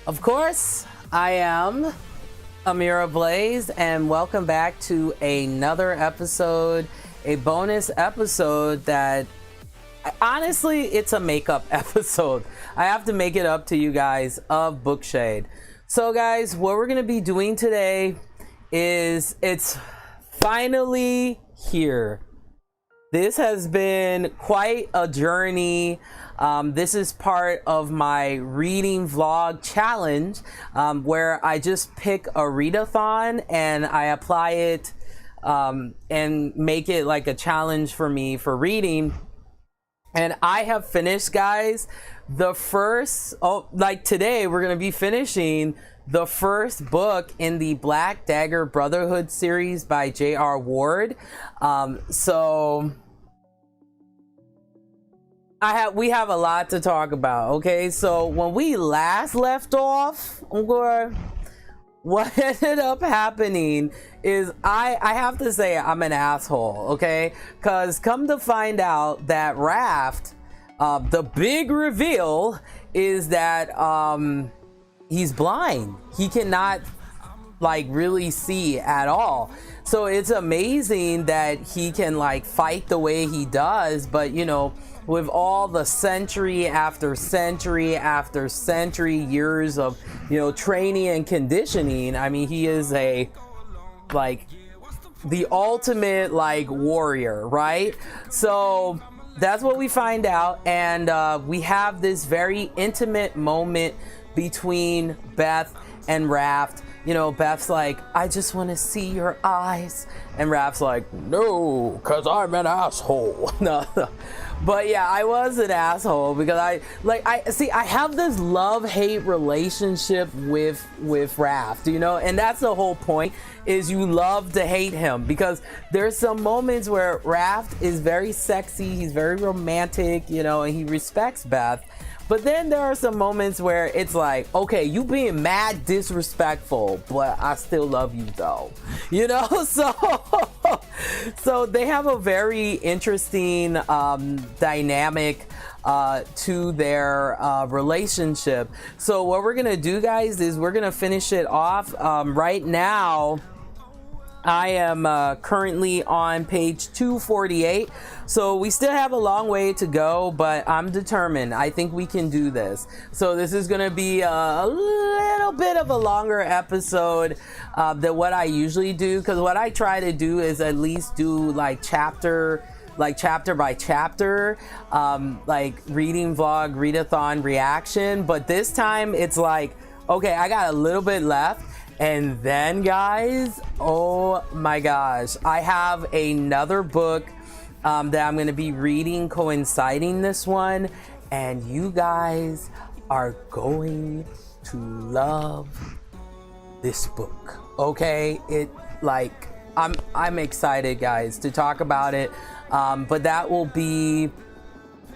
Of course, I am Amira Blaze, and welcome back to another episode, a bonus episode that honestly, it's a makeup episode. I have to make it up to you guys of Bookshade. So guys, what we're going to be doing today is it's finally here. This has been quite a journey. This is part of my reading vlog challenge, where I just pick a readathon and I apply it and make it like a challenge for me for reading. And I have finished, guys, the first, like today we're going to be finishing the first book in the Black Dagger Brotherhood series by J.R. Ward. We have a lot to talk about. Okay, so when we last left off, what ended up happening is I have to say I'm an asshole. Okay, because come to find out that Raft, the big reveal is that he's blind. He cannot like really see at all. So it's amazing that he can like fight the way he does, but you know, with all the century after century after century years of, you know, training and conditioning, I mean, he is a like the ultimate like warrior, right? So that's what we find out, and we have this very intimate moment between Beth and Raft. You know, Beth's like, I just want to see your eyes, and Raft's like, no, because I'm an asshole. No. But yeah, I was an asshole because I have this love-hate relationship with Raft, you know, and that's the whole point, is you love to hate him, because there's some moments where Raft is very sexy, he's very romantic, you know, and he respects Beth. But then there are some moments where it's like, okay, you being mad disrespectful, but I still love you though, you know. So they have a very interesting dynamic to their relationship. So what we're gonna do, guys, is we're gonna finish it off. Right now I am currently on page 248, so we still have a long way to go, but I'm determined. I think we can do this. So this is going to be a little bit of a longer episode than what I usually do, because what I try to do is at least do like chapter by chapter, like reading vlog, readathon reaction. But this time it's like, okay, I got a little bit left. And then, guys, oh my gosh, I have another book that I'm going to be reading coinciding this one, and you guys are going to love this book. Okay, I'm excited, guys, to talk about it, but that will be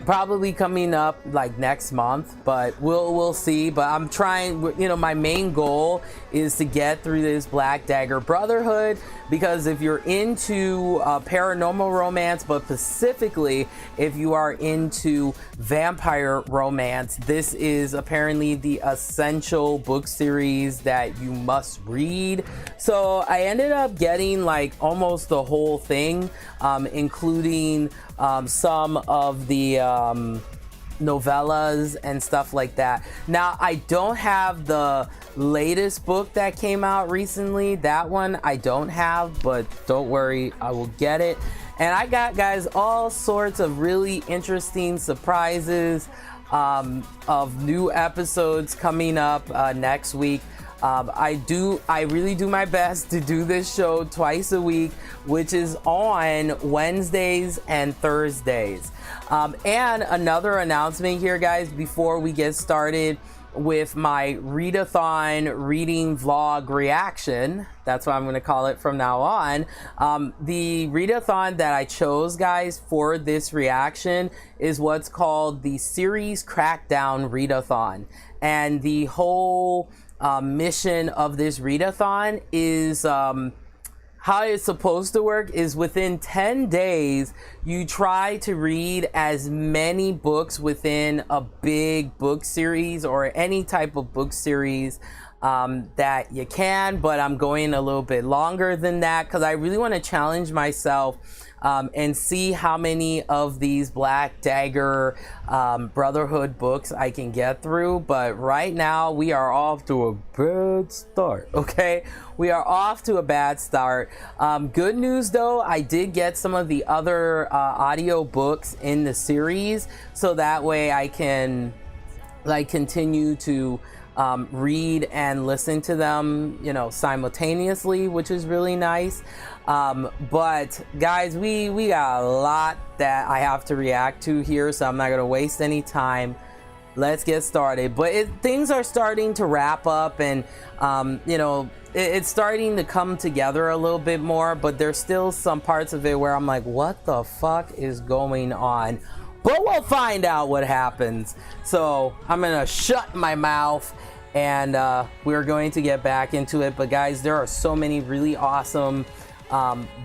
probably coming up like next month, but we'll see. But I'm trying, you know, my main goal is to get through this Black Dagger Brotherhood, because if you're into paranormal romance, but specifically if you are into vampire romance, this is apparently the essential book series that you must read. So I ended up getting like almost the whole thing, including some of the novellas and stuff like that. Now, I don't have the latest book that came out recently. That one I don't have, but don't worry, I will get it. And I got, guys, all sorts of really interesting surprises of new episodes coming up next week. I really do my best to do this show twice a week, which is on Wednesdays and Thursdays. And another announcement here, guys, before we get started with my readathon reading vlog reaction. That's what I'm going to call it from now on. The readathon that I chose, guys, for this reaction is what's called the series Crackdown readathon. And the whole mission of this readathon is how it's supposed to work is within 10 days, you try to read as many books within a big book series or any type of book series that you can, but I'm going a little bit longer than that because I really want to challenge myself and see how many of these Black Dagger Brotherhood books I can get through. But right now we are off to a bad start. Okay, we are off to a bad start. Good news though, I did get some of the other audio books in the series, so that way I can like continue to read and listen to them, you know, simultaneously, which is really nice. But guys, we got a lot that I have to react to here, so I'm not gonna waste any time. Let's get started. But things are starting to wrap up, and you know, it's starting to come together a little bit more, but there's still some parts of it where I'm like, what the fuck is going on? But we'll find out what happens. So I'm gonna shut my mouth, and we're going to get back into it. But guys, there are so many really awesome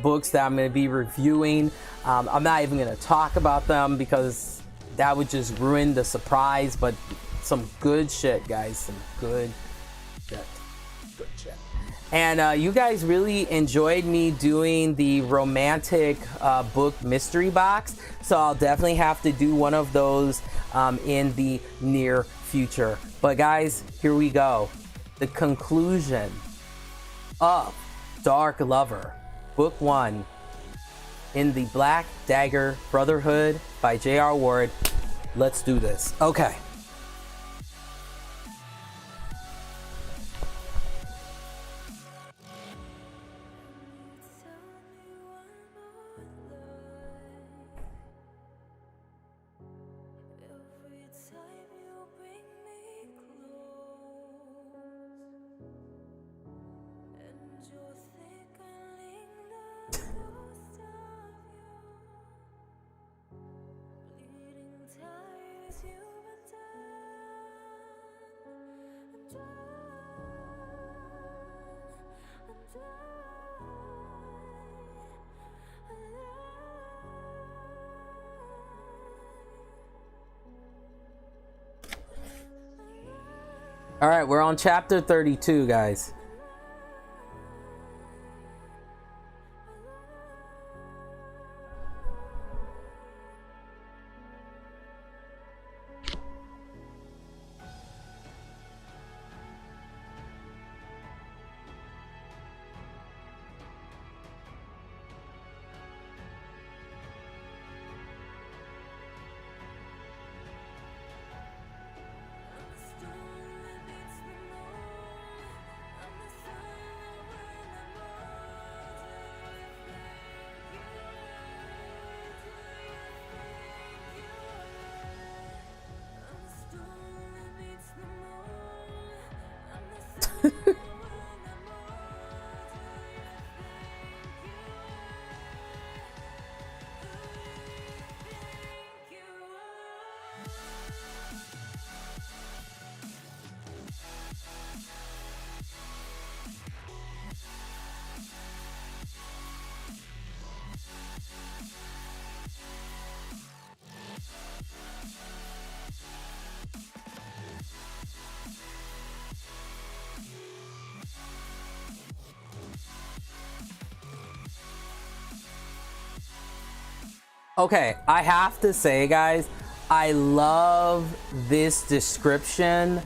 books that I'm going to be reviewing. I'm not even going to talk about them because that would just ruin the surprise. But some good shit, guys. Some good shit. Good shit. And you guys really enjoyed me doing the romantic book mystery box, so I'll definitely have to do one of those in the near future. But guys, here we go. The conclusion of Dark Lover, Book 1 in the Black Dagger Brotherhood by J.R. Ward. Let's do this. Okay. All right, we're on chapter 32, guys. Okay, I have to say, guys, I love this description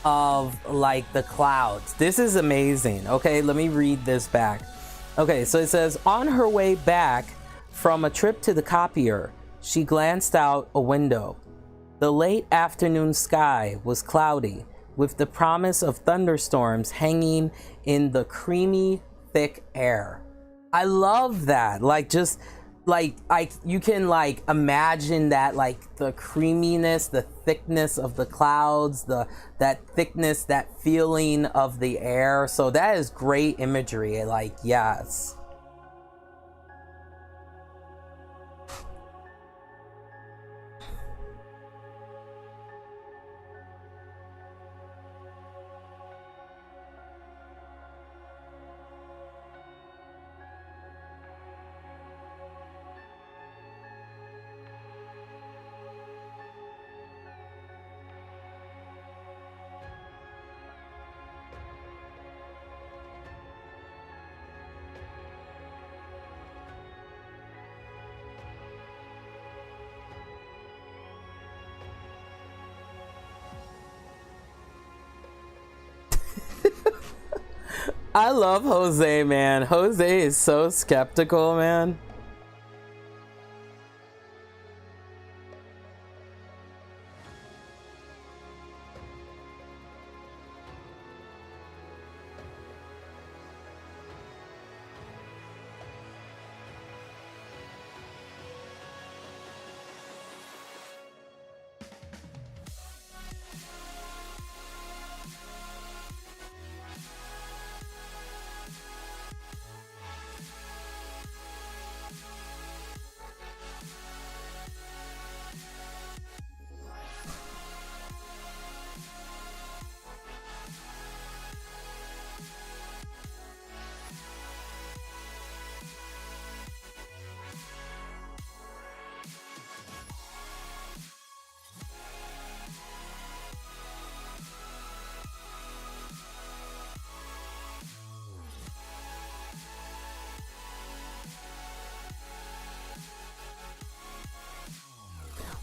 of like the clouds. This is amazing. Okay, let me read this back. Okay, so it says, on her way back from a trip to the copier, she glanced out a window. The late afternoon sky was cloudy, with the promise of thunderstorms hanging in the creamy, thick air. I love that. Like, just like you can like imagine that, like the creaminess, the thickness of the clouds, that thickness, that feeling of the air. So that is great imagery. Like, yes. I love Jose, man. Jose is so skeptical, man.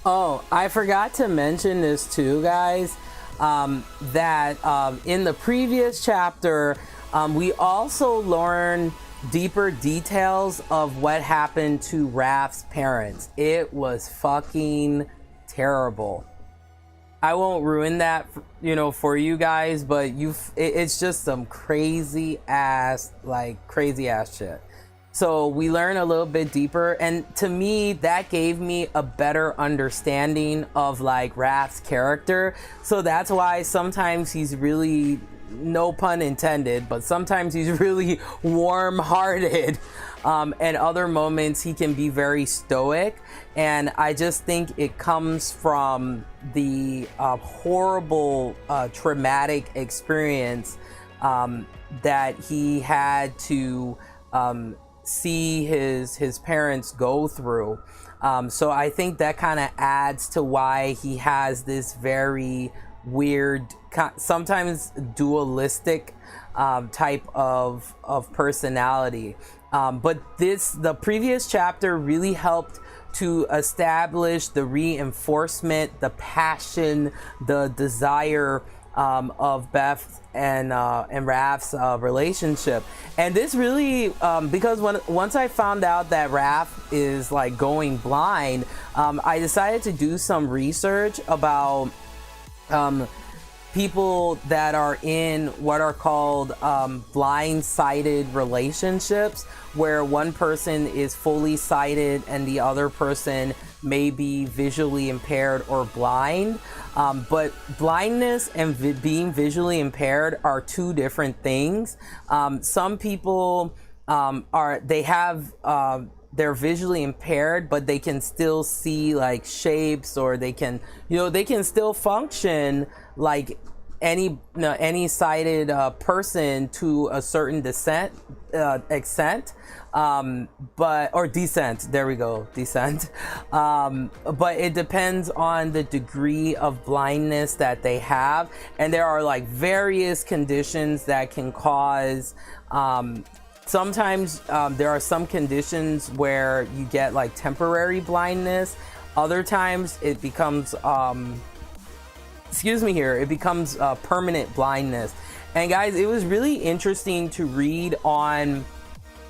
Oh, I forgot to mention this too, guys. That in the previous chapter, we also learn deeper details of what happened to Raph's parents. It was fucking terrible. I won't ruin that, for you guys, but it's just some crazy ass shit. So we learn a little bit deeper, and to me, that gave me a better understanding of like Raph's character. So that's why sometimes he's really, no pun intended, but sometimes he's really warm-hearted. And other moments he can be very stoic. And I just think it comes from the horrible, traumatic experience that he had to see his parents go through. So I think that kind of adds to why he has this very weird, sometimes dualistic type of personality. But the previous chapter really helped to establish the reinforcement, the passion, the desire of Beth and Raph's relationship. And this really, because once I found out that Raph is like going blind, I decided to do some research about people that are in what are called blind-sighted relationships, where one person is fully sighted and the other person may be visually impaired or blind. But blindness and being visually impaired are two different things. Some people they're visually impaired, but they can still see like shapes, or they can still function like any sighted person to a certain extent, or descent. There we go, descent. But it depends on the degree of blindness that they have, and there are like various conditions that can cause. Sometimes there are some conditions where you get like temporary blindness. Other times it becomes it becomes permanent blindness. And guys, it was really interesting to read on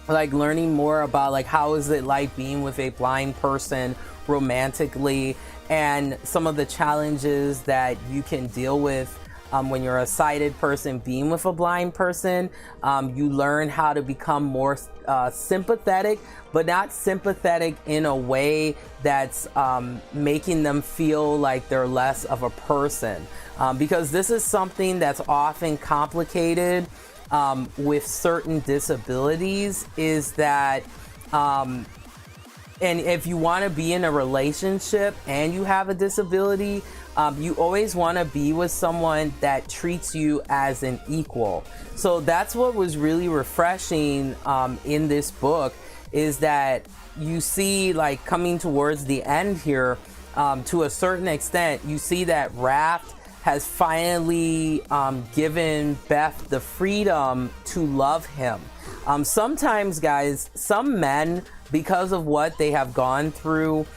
like learning more about like how is it like being with a blind person romantically, and some of the challenges that you can deal with when you're a sighted person being with a blind person. You learn how to become more sympathetic, but not sympathetic in a way that's making them feel like they're less of a person, because this is something that's often complicated with certain disabilities, is that and if you want to be in a relationship and you have a disability, you always want to be with someone that treats you as an equal. So that's what was really refreshing in this book, is that you see, like coming towards the end here, to a certain extent, you see that Raph has finally given Beth the freedom to love him. Sometimes, guys, some men, because of what they have gone through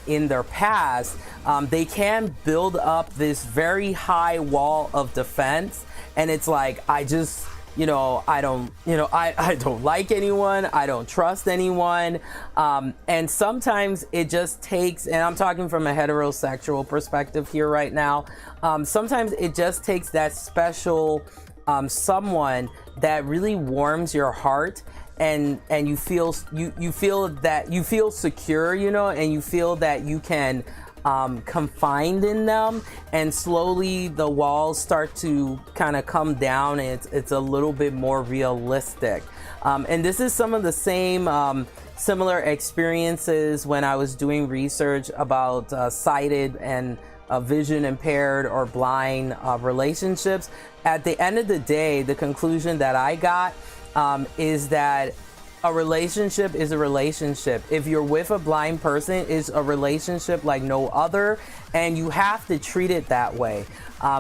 in their past, they can build up this very high wall of defense, and it's like, I just I don't, I don't like anyone, I don't trust anyone. And sometimes it just takes, and I'm talking from a heterosexual perspective here right now, sometimes it just takes that special someone that really warms your heart, and you feel that you feel secure, and you feel that you can confined in them, and slowly the walls start to kind of come down, and it's a little bit more realistic. And this is some of the same similar experiences when I was doing research about sighted and vision impaired or blind relationships. At the end of the day, the conclusion that I got is that a relationship is a relationship. If you're with a blind person, it's a relationship like no other, and you have to treat it that way.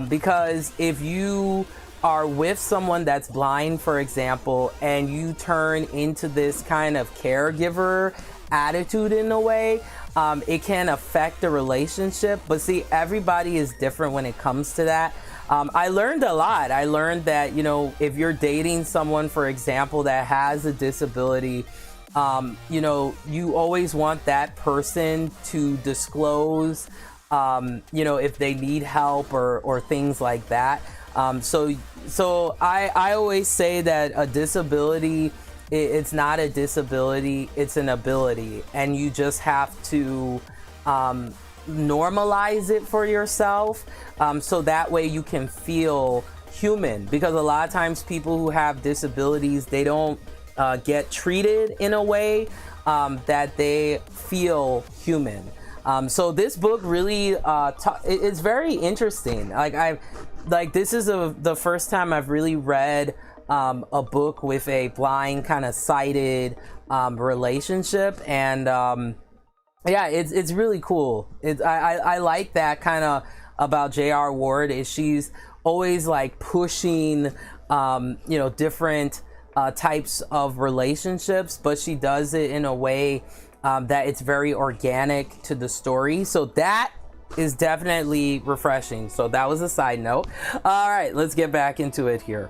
Because if you are with someone that's blind, for example, and you turn into this kind of caregiver attitude in a way, it can affect the relationship. But see, everybody is different when it comes to that. I learned a lot. I learned that, if you're dating someone, for example, that has a disability, you always want that person to disclose, if they need help or things like that. So I always say that a disability, it's not a disability, it's an ability, and you just have to normalize it for yourself, so that way you can feel human. Because a lot of times people who have disabilities, they don't get treated in a way that they feel human. So this book really it's very interesting. This is the first time I've really read a book with a blind kind of sighted relationship, and yeah, it's really cool. I like that kind of about J.R. Ward, is she's always like pushing different types of relationships, but she does it in a way that it's very organic to the story. So that is definitely refreshing. So that was a side note. All right, let's get back into it here.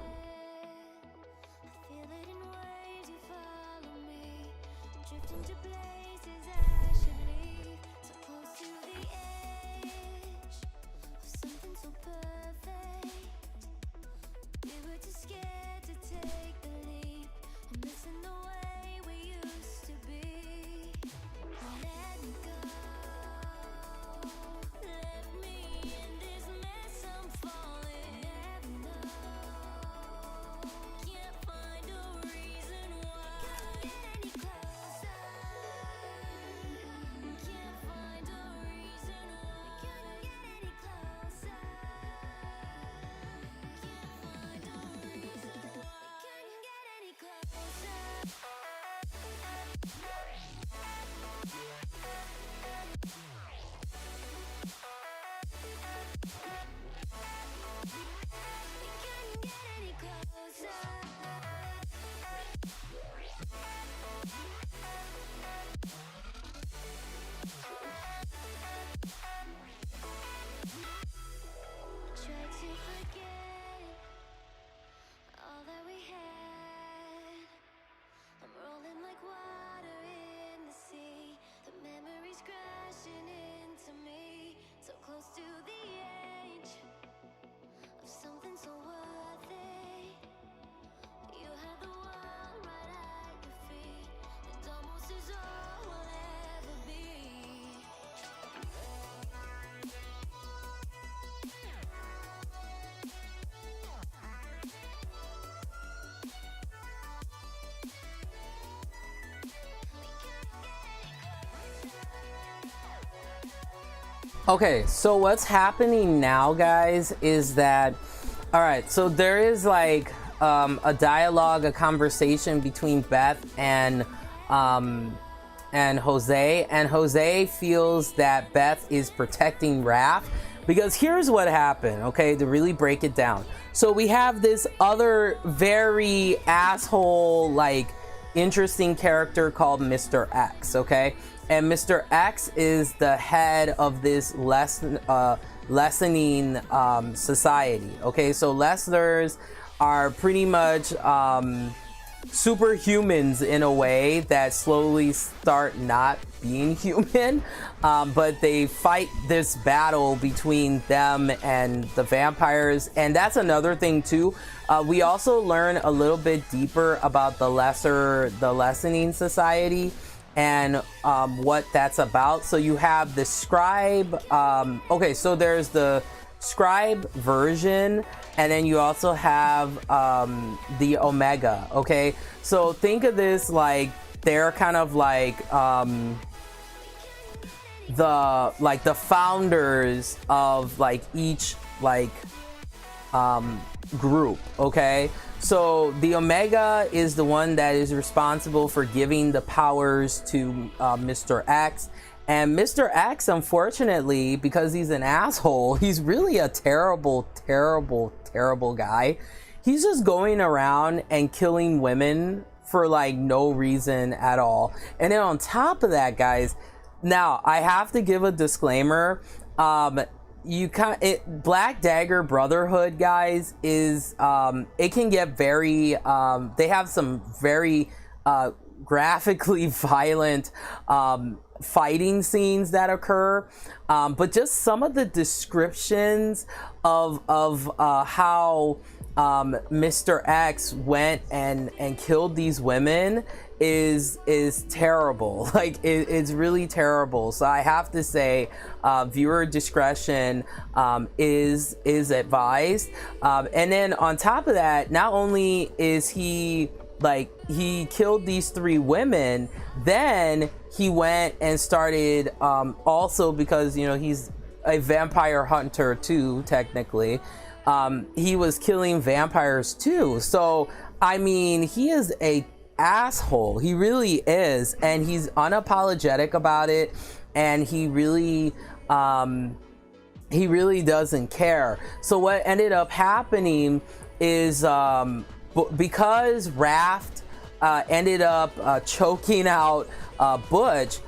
Okay, so what's happening now, guys, is that, all right, so there is like a dialogue, a conversation between Beth and Jose, and Jose feels that Beth is protecting Raph, because here's what happened, okay, to really break it down. So we have this other very asshole, like, interesting character called Mr. X, okay? And Mr. X is the head of this lessening society, okay? So Lessners are pretty much superhumans in a way that slowly start not being human, but they fight this battle between them and the vampires. And that's another thing too. We also learn a little bit deeper about the lessening society and what that's about. So you have the scribe. Okay, so there's the scribe version, and then you also have the Omega. Okay, so think of this like they're kind of like the founders of like each like group. Okay, so the Omega is the one that is responsible for giving the powers to Mr. X. And Mr. X, unfortunately, because he's an asshole, he's really a terrible, terrible, terrible guy. He's just going around and killing women for like no reason at all. And then on top of that, guys, now I have to give a disclaimer. Black Dagger Brotherhood, guys, is it can get very they have some very graphically violent fighting scenes that occur, but just some of the descriptions of how Mr. X went and killed these women is terrible. Like it's really terrible. So I have to say viewer discretion is advised. And then on top of that, not only is he killed these 3 women, then he went and started also, because you know he's a vampire hunter too, technically, he was killing vampires too. So I mean, he is a asshole. He really is, and he's unapologetic about it, and he really doesn't care. So what ended up happening is because Raft ended up choking out Butch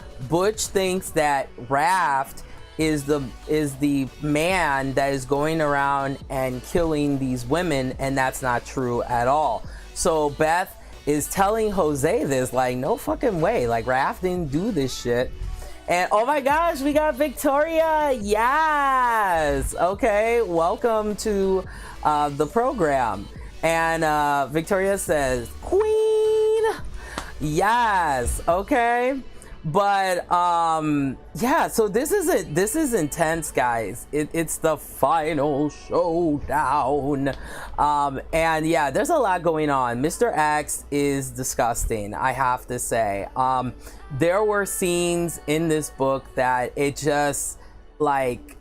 thinks that Raft is the man that is going around and killing these women, and that's not true at all. So Beth is telling Jose this, like, no fucking way, like Raft didn't do this shit. And oh my gosh, we got Victoria. Yes. Okay, welcome to the program. And Victoria says, Queen. Yes. Okay. But yeah, so this is intense, guys. It's the final showdown. And yeah, there's a lot going on. Mr. X is disgusting, I have to say. There were scenes in this book that it just like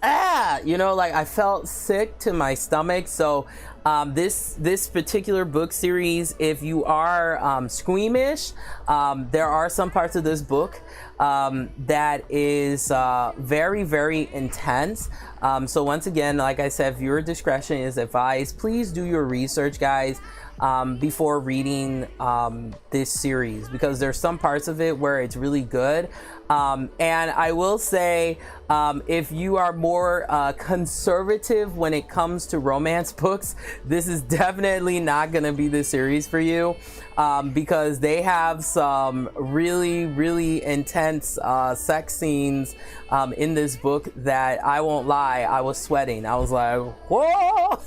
like I felt sick to my stomach. So this particular book series, if you are squeamish, there are some parts of this book that is very, very intense. So once again, like I said, viewer discretion is advised. Please do your research, guys, before reading this series, because there's some parts of it where it's really good. And I will say, if you are more conservative when it comes to romance books, this is definitely not going to be the series for you, because they have some really, really intense sex scenes in this book that I won't lie, I was sweating. I was like, whoa.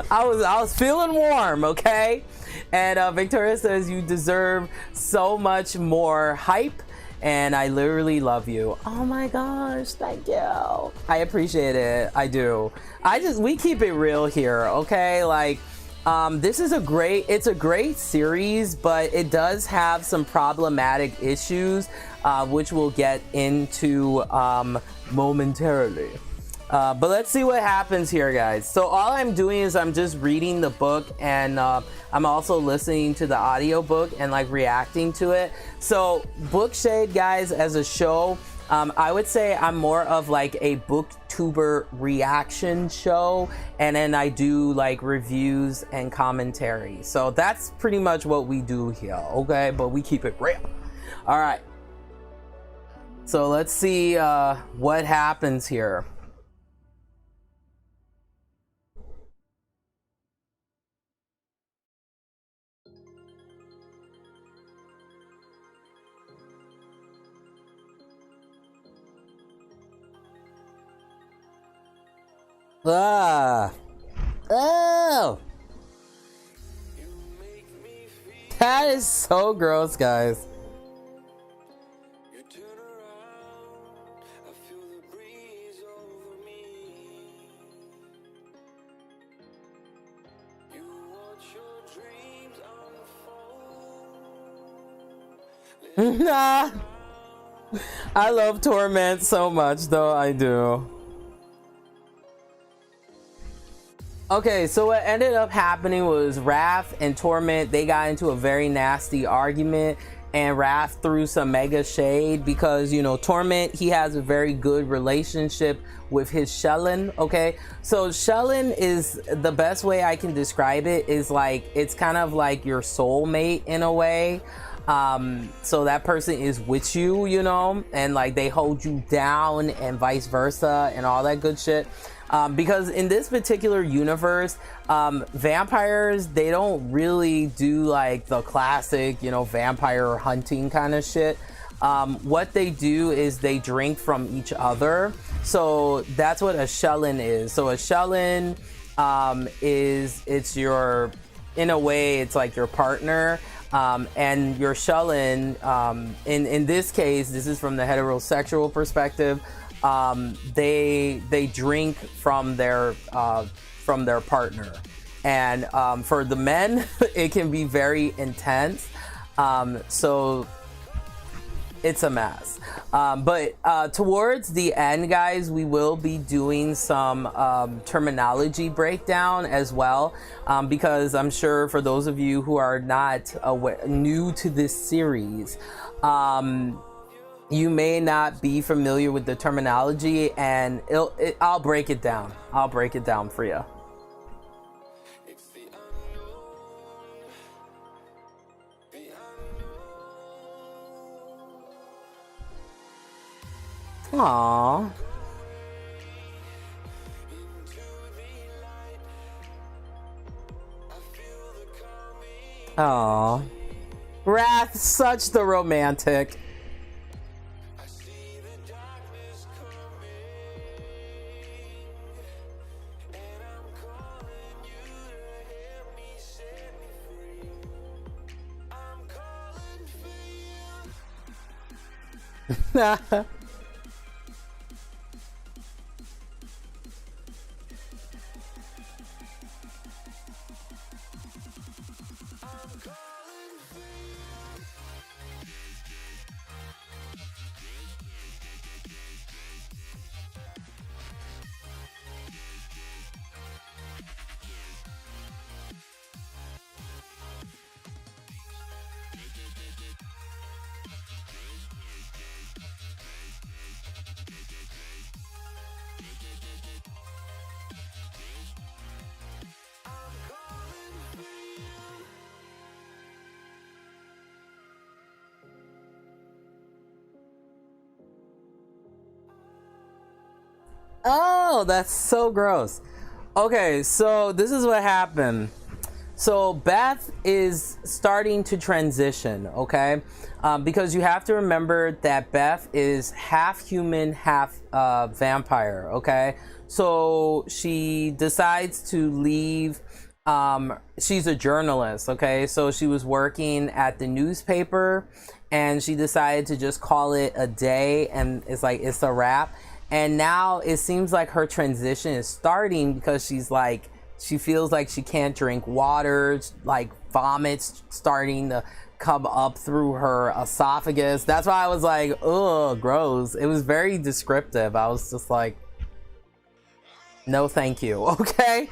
I was feeling warm, okay? And Victoria says, you deserve so much more hype, and I literally love you. Oh my gosh, thank you. I appreciate it. I do. We keep it real here, okay? Like, this is it's a great series, but it does have some problematic issues, which we'll get into momentarily. But let's see what happens here, guys. So all I'm doing is I'm just reading the book, and I'm also listening to the audiobook and like reacting to it. So Bookshade, guys, as a show, I would say I'm more of like a booktuber reaction show, and then I do like reviews and commentary. So that's pretty much what we do here, okay? But we keep it real. All right. So let's see what happens here. Ah. Oh. That is so gross, guys. Nah. I love Torment so much, though. I do. Okay, so what ended up happening was Raph and Torment, they got into a very nasty argument, and Raph threw some mega shade because, you know, Torment, he has a very good relationship with his Shellin, okay? So Shellin is, the best way I can describe it is like, it's kind of like your soulmate in a way. So that person is with you, you know, and like they hold you down and vice versa and all that good shit. Because in this particular universe, vampires, they don't really do like the classic, you know, vampire hunting kind of shit. What they do is they drink from each other. So that's what a Shellin is. So a Shellin it's your, in a way, it's like your partner. And your Shellin, in this case, this is from the heterosexual perspective, they drink from their partner, and for the men it can be very intense, so it's a mess. But towards the end, guys, we will be doing some terminology breakdown as well, because I'm sure for those of you who are not new to this series, you may not be familiar with the terminology, and I'll break it down. I'll break it down for you. Aww. Aww. Wrath, such the romantic. Oh, that's so gross. Okay, so this is what happened. So Beth is starting to transition, okay? Because you have to remember that Beth is half human, half vampire, okay? So she decides to leave. She's a journalist, okay? So she was working at the newspaper, and she decided to just call it a day, and it's like, it's a wrap. And now it seems like her transition is starting, because she's like, she feels like she can't drink water, like vomits starting to come up through her esophagus. That's why I was like, ugh, gross. It was very descriptive. I was just like, no thank you, okay?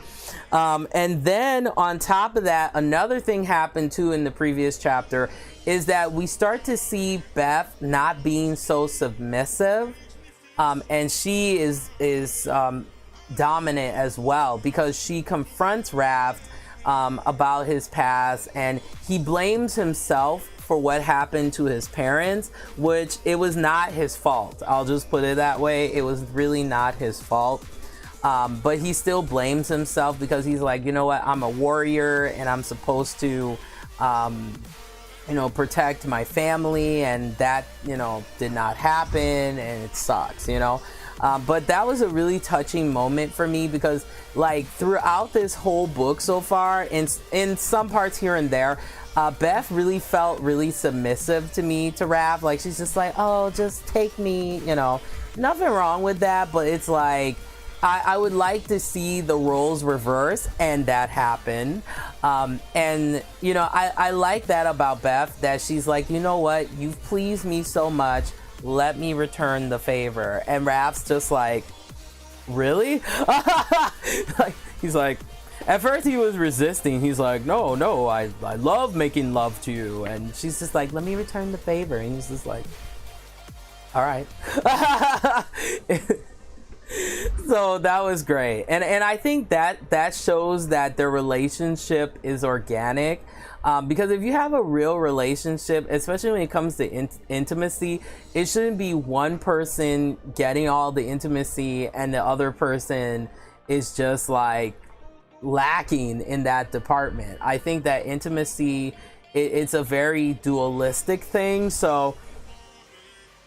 And then on top of that, another thing happened too in the previous chapter is that we start to see Beth not being so submissive. And she is dominant as well, because she confronts Raph about his past, and he blames himself for what happened to his parents, which it was not his fault. I'll just put it that way. It was really not his fault. But he still blames himself, because he's like, you know what, I'm a warrior and I'm supposed to you know, protect my family, and that, you know, did not happen, and it sucks, you know. But that was a really touching moment for me because, like, throughout this whole book so far, in some parts here and there, Beth really felt really submissive to me, to Raph. Like, she's just like, oh, just take me, you know. Nothing wrong with that, but it's like, I would like to see the roles reverse, and that happened. And, you know, I like that about Beth, that she's like, you know what, you've pleased me so much, let me return the favor. And Raph's just like, really? Like, he's like, at first he was resisting. He's like, no, I love making love to you. And she's just like, let me return the favor. And he's just like, all right. So that was great, and I think that shows that their relationship is organic, because if you have a real relationship, especially when it comes to intimacy, it shouldn't be one person getting all the intimacy and the other person is just like lacking in that department. I think that intimacy, it's a very dualistic thing, so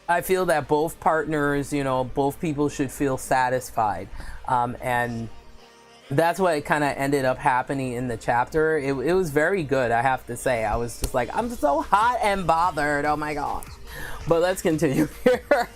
I feel that both partners, you know, both people should feel satisfied. And that's what kind of ended up happening in the chapter. It was very good, I have to say. I was just like, I'm so hot and bothered. Oh my gosh. But let's continue here.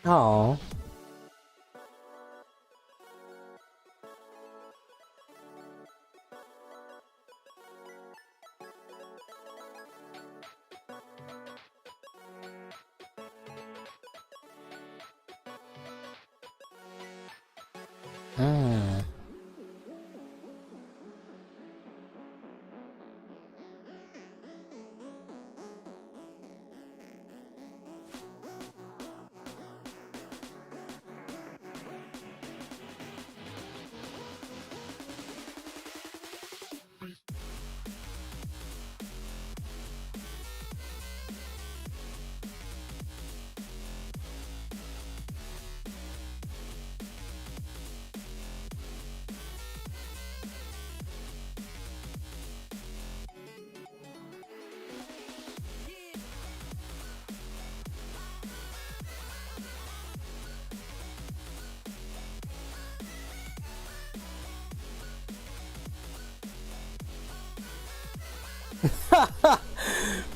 Oh. Hmm.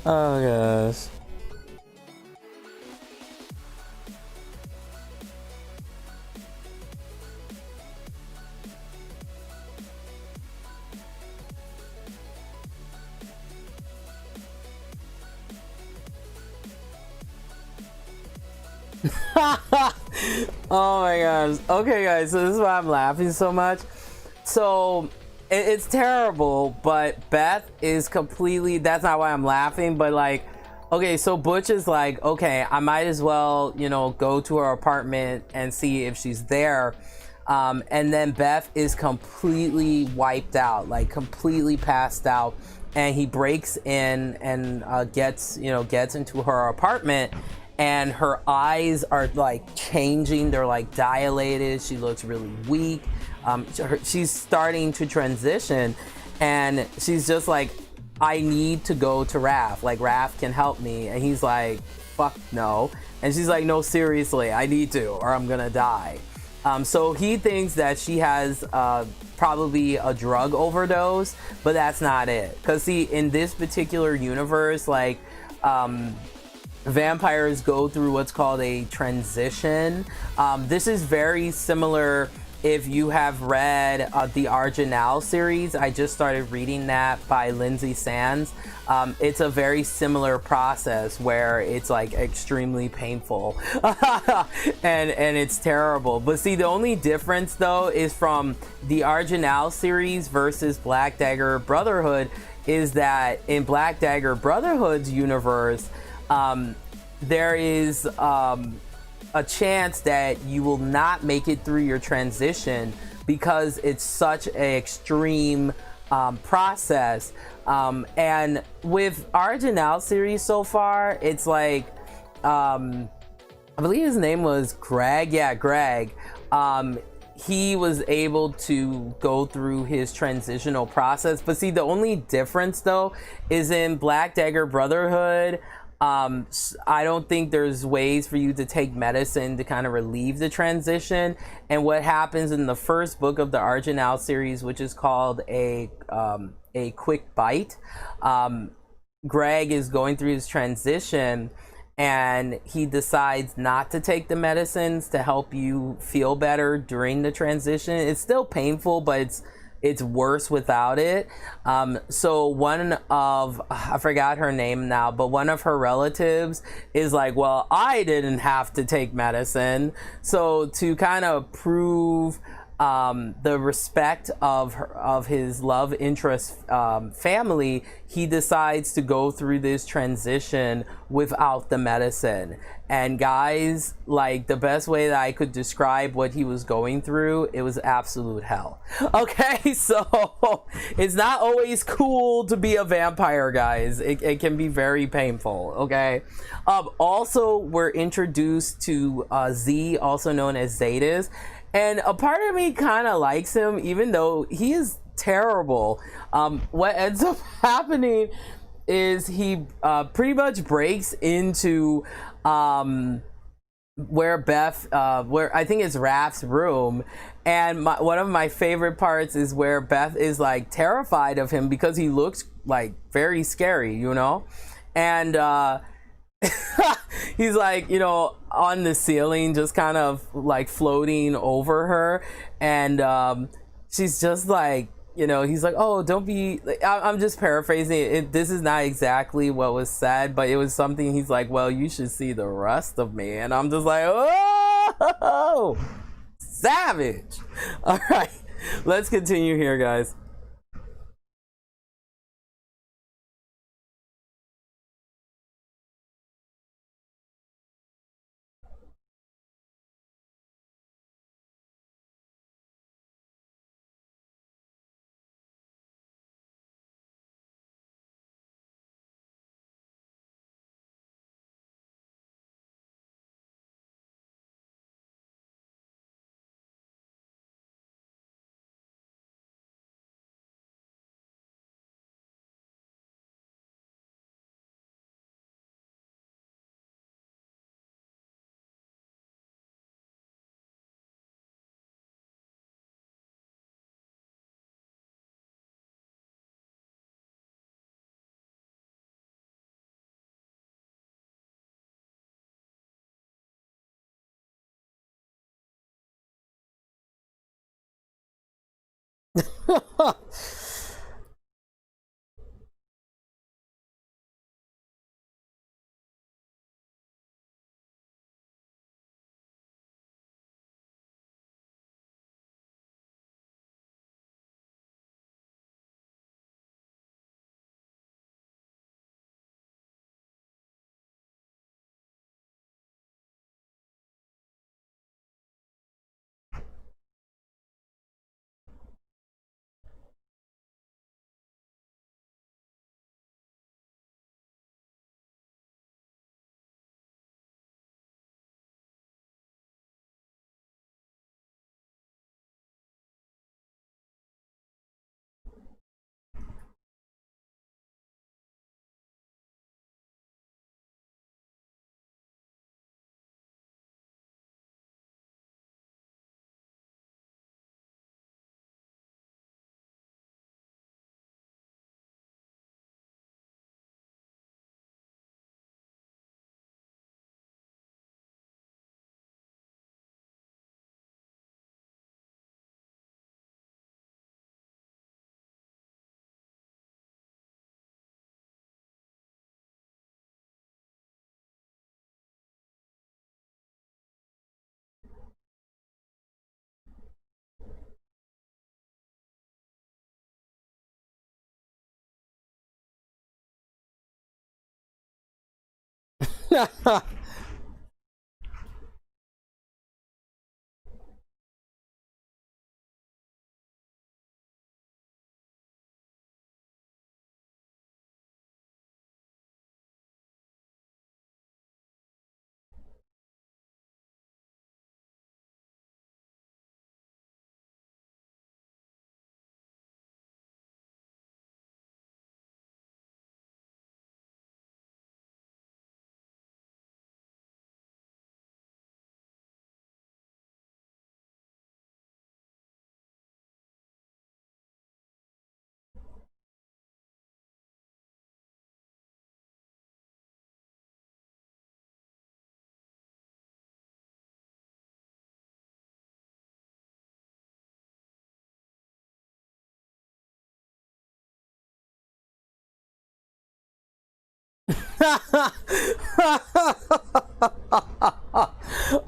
Oh gosh. Oh my gosh. Okay guys, so this is why I'm laughing so much. So it's terrible, but Beth is completely, that's not why I'm laughing, but like, okay, so Butch is like, okay, I might as well, you know, go to her apartment and see if she's there. And then Beth is completely wiped out, like completely passed out. And he breaks in and gets into her apartment, and her eyes are like changing. They're like dilated. She looks really weak. She's starting to transition, and she's just like, I need to go to Raph. Like, Raph can help me. And he's like, fuck no. And she's like, no, seriously, I need to, or I'm gonna die. So he thinks that she has probably a drug overdose, but that's not it. Because see, in this particular universe, like, vampires go through what's called a transition. This is very similar. If you have read the Arginal series, I just started reading that by Lindsay Sands. It's a very similar process where it's like extremely painful and it's terrible. But see, the only difference though is from the Arginal series versus Black Dagger Brotherhood is that in Black Dagger Brotherhood's universe, there is a chance that you will not make it through your transition because it's such an extreme process. And with Arginal series so far, it's like, I believe his name was Greg. Yeah, Greg. He was able to go through his transitional process. But see, the only difference though is in Black Dagger Brotherhood, I don't think there's ways for you to take medicine to kind of relieve the transition. And what happens in the first book of the Arginal series, which is called a quick bite, Greg is going through his transition and he decides not to take the medicines to help you feel better during the transition. It's still painful, but it's worse without it. So one of, I forgot her name now, but one of her relatives is like, well, I didn't have to take medicine. So to kind of prove the respect of his love interest family, he decides to go through this transition without the medicine. And guys, like, the best way that I could describe what he was going through, it was absolute hell. Okay, so it's not always cool to be a vampire, guys. It can be very painful. Okay. Also, we're introduced to Z, also known as Zetas. And a part of me kind of likes him, even though he is terrible. What ends up happening is he pretty much breaks into where I think it's Raph's room. And one of my favorite parts is where Beth is like terrified of him because he looks like very scary, you know? And he's like, you know, on the ceiling, just kind of like floating over her. And she's just like, you know, he's like, oh, don't be, like, I'm just paraphrasing it. This is not exactly what was said, but it was something. He's like, well, you should see the rest of me. And I'm just like, oh, savage. All right, let's continue here, guys.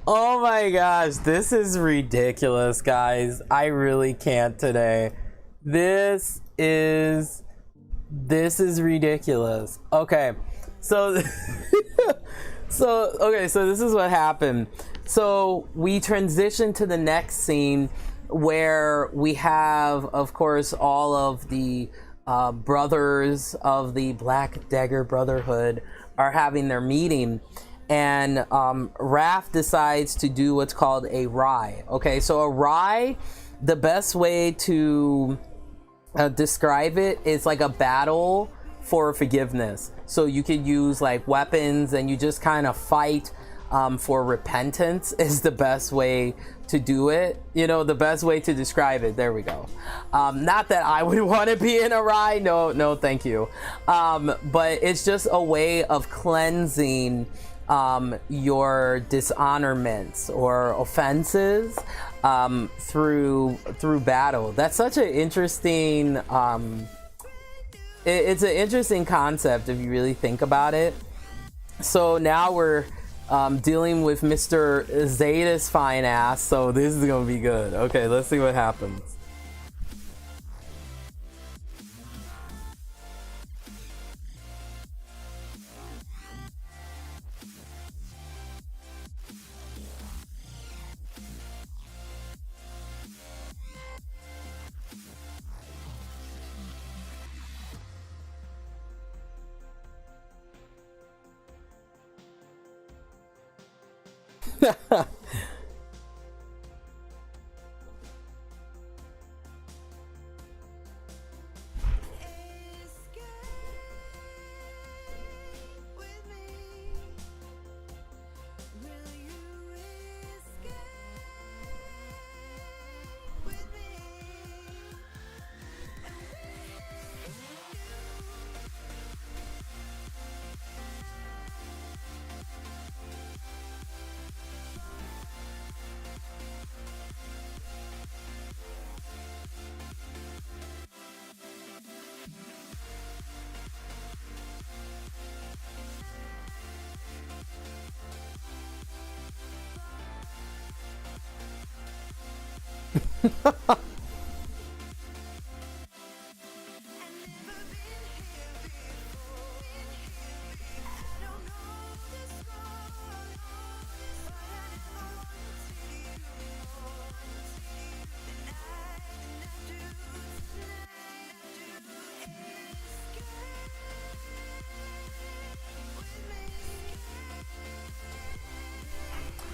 Oh my gosh, this is ridiculous, guys. I really can't today. This is ridiculous. Okay. So so this is what happened. So we transition to the next scene where we have, of course, all of the brothers of the Black Dagger Brotherhood are having their meeting, and Raph decides to do what's called a rye. Okay, so a rye, the best way to describe it is like a battle for forgiveness. So you could use like weapons and you just kind of fight for repentance is the best way to do it. You know, the best way to describe it. There we go. Not that I would want to be in a rye. No, thank you. But it's just a way of cleansing your dishonorments or offenses through battle. That's such an interesting it's an interesting concept if you really think about it. So now we're dealing with Mr. Zeta's fine ass, so this is gonna be good. Okay, let's see what happens.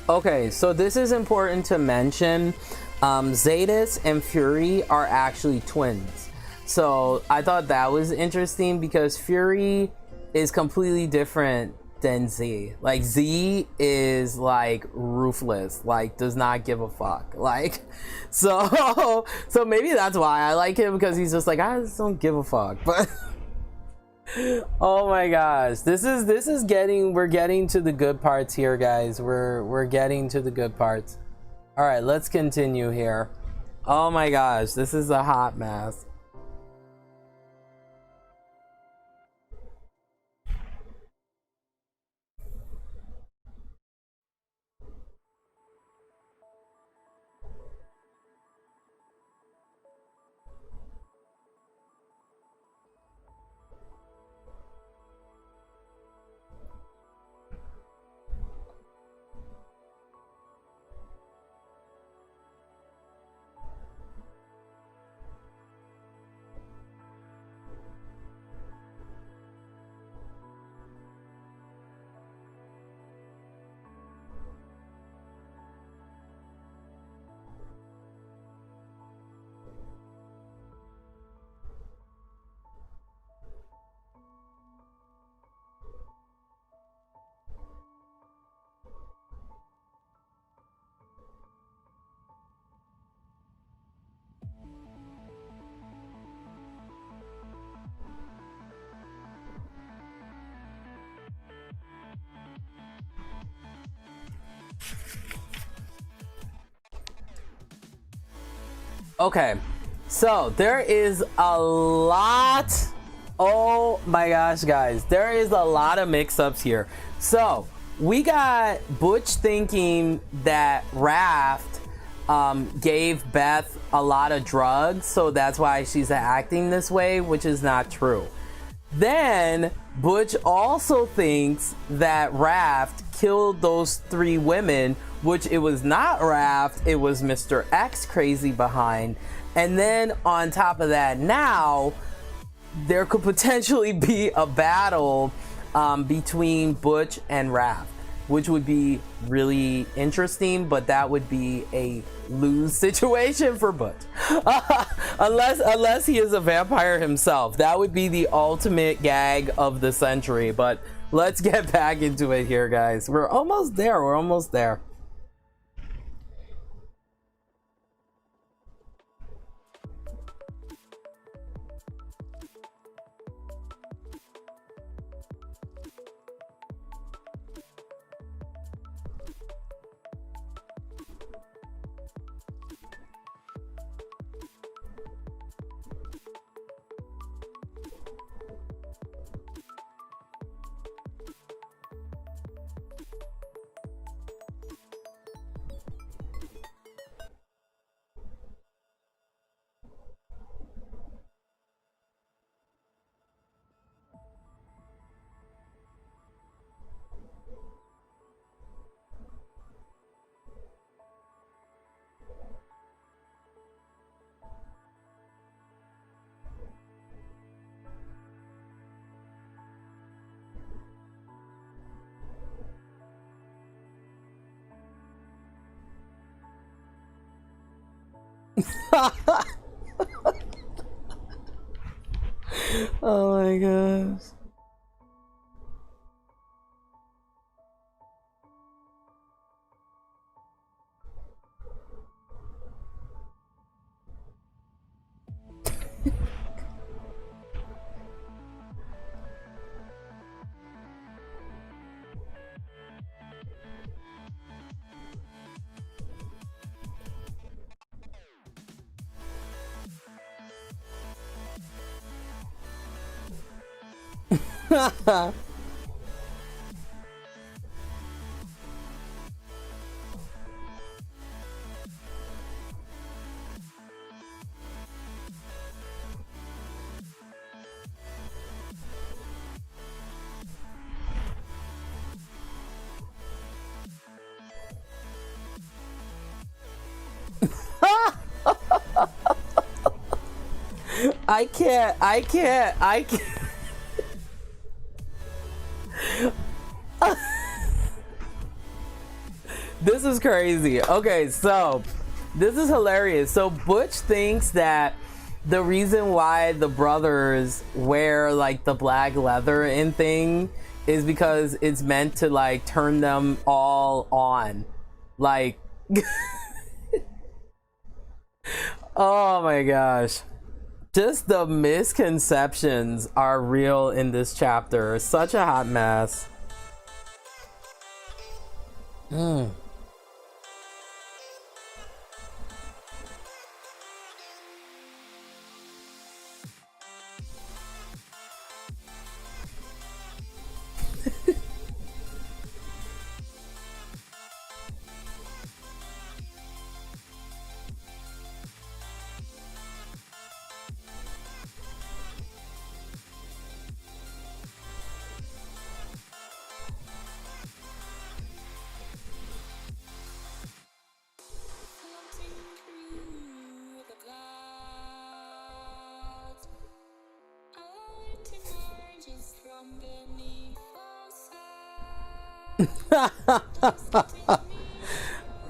Okay, so this is important to mention. Zetas and Fury are actually twins. So I thought that was interesting because Fury is completely different than Z. Like Z is like ruthless, like does not give a fuck. Like so maybe that's why I like him, because he's just like, I just don't give a fuck. But oh my gosh, this is getting, we're getting to the good parts here, guys. We're getting to the good parts. All right, let's continue here. Oh my gosh, this is a hot mess. Okay, so there is a lot. Oh my gosh, guys, there is a lot of mix-ups here. So we got Butch thinking that Raft gave Beth a lot of drugs, so that's why she's acting this way, which is not true. Then Butch also thinks that Raft killed those 3 women, which it was not Raft, it was Mr. X crazy behind. And then on top of that, now there could potentially be a battle between Butch and Raft, which would be really interesting, but that would be a lose situation for Butch. unless he is a vampire himself. That would be the ultimate gag of the century. But let's get back into it here, guys. We're almost there. We're almost there. Oh my gosh. I can't. This is crazy. Okay, so this is hilarious. So Butch thinks that the reason why the brothers wear like the black leather and thing is because it's meant to like turn them all on. Like oh my gosh. Just the misconceptions are real in this chapter. Such a hot mess.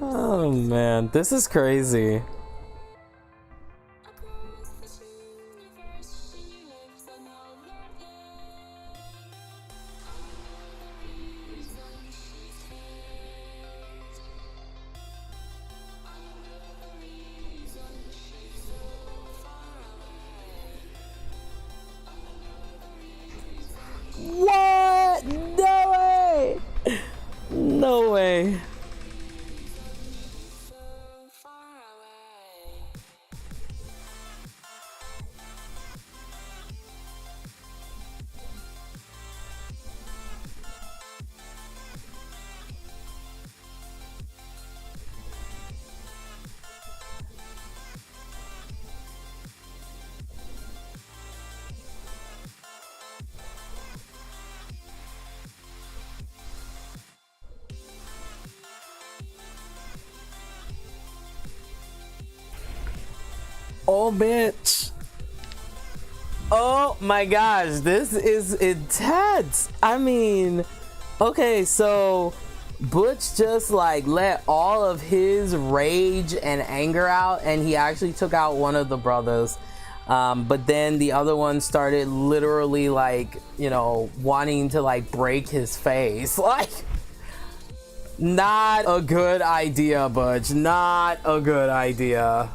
Oh man, this is crazy. What? No way! No way. Oh, bitch. Oh my gosh, this is intense. I mean, okay, so Butch just like let all of his rage and anger out, and he actually took out one of the brothers. But then the other one started literally like, you know, wanting to like break his face. Like, not a good idea, Butch. Not a good idea.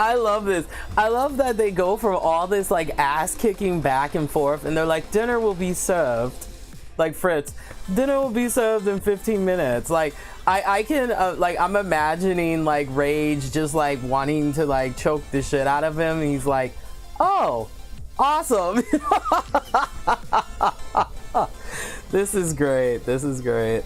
I love this. I love that they go from all this like ass kicking back and forth, and they're like, dinner will be served, like Fritz, dinner will be served in 15 minutes. Like I can like, I'm imagining like Rage just like wanting to like choke the shit out of him, and he's like, oh, awesome. This is great. This is great.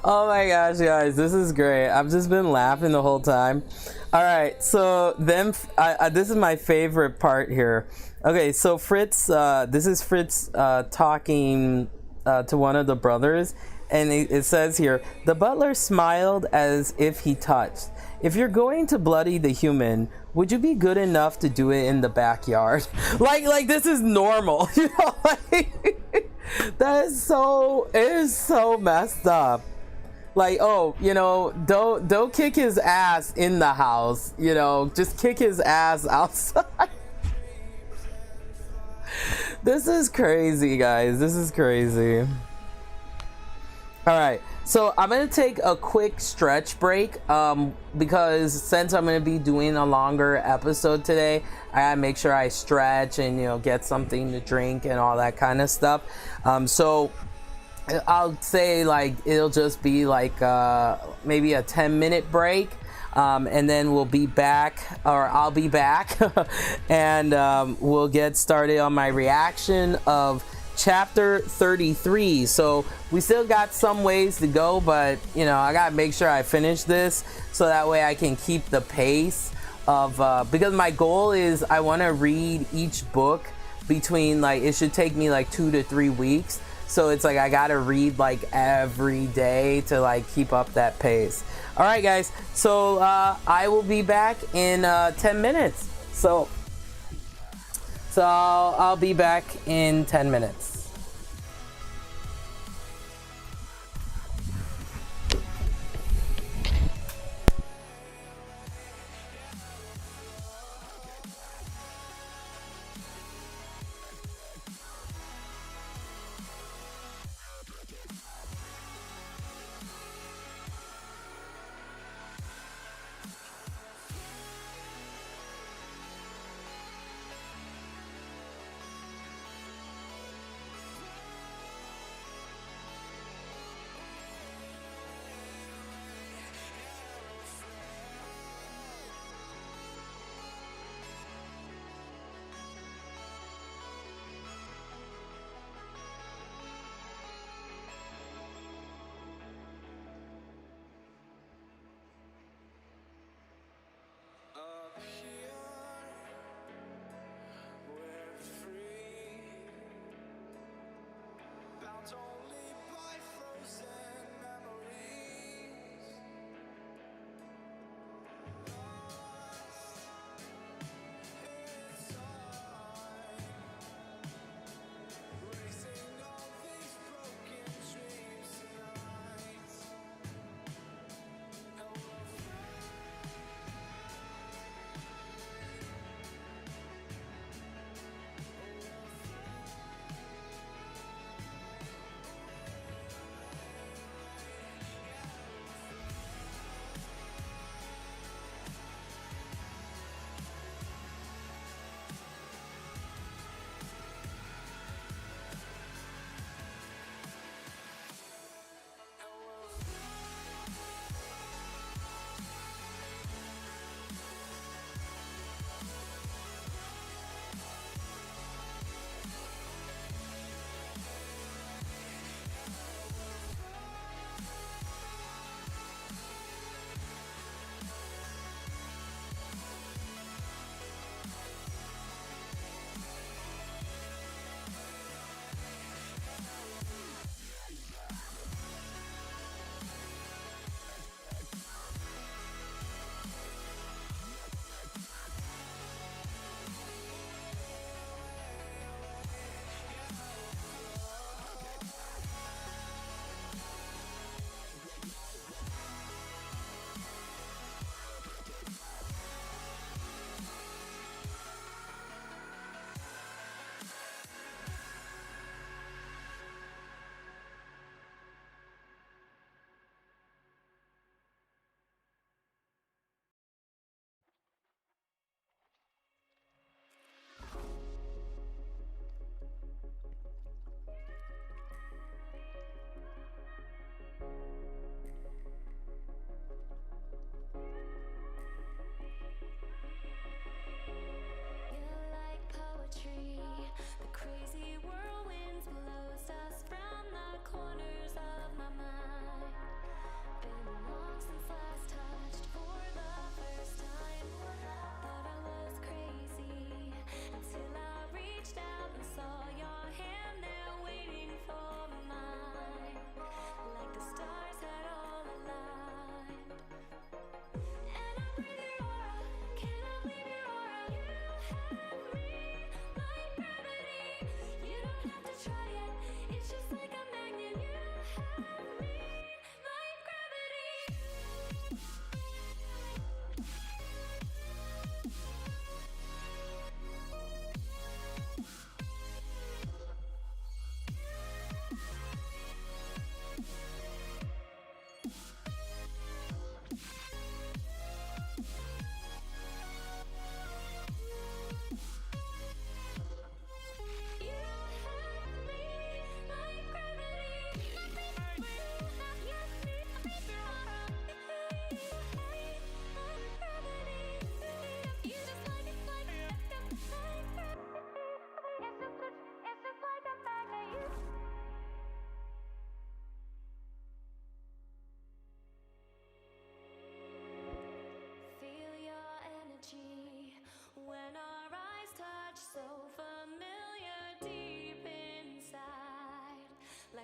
Oh my gosh, guys, this is great. I've just been laughing the whole time. All right, so then this is my favorite part here. Okay, so Fritz, this is Fritz talking to one of the brothers, and it says here, the butler smiled as if he touched. If you're going to bloody the human, would you be good enough to do it in the backyard? like this is normal, you know? Like, that is so, it is so messed up. Like, oh, you know, don't kick his ass in the house, you know, just kick his ass outside. This is crazy, guys. This is crazy. All right, so I'm gonna take a quick stretch break because since I'm gonna be doing a longer episode today, I gotta make sure I stretch and, you know, get something to drink and all that kind of stuff. So I'll say like it'll just be like maybe a 10-minute break, and then we'll be back, or I'll be back, and we'll get started on my reaction of chapter 33. So we still got some ways to go, but you know, I gotta make sure I finish this so that way I can keep the pace of because my goal is I want to read each book between, like, it should take me like 2 to 3 weeks. So it's like I gotta read like every day to like keep up that pace. All right, guys. So I will be back in 10 minutes. So I'll be back in 10 minutes.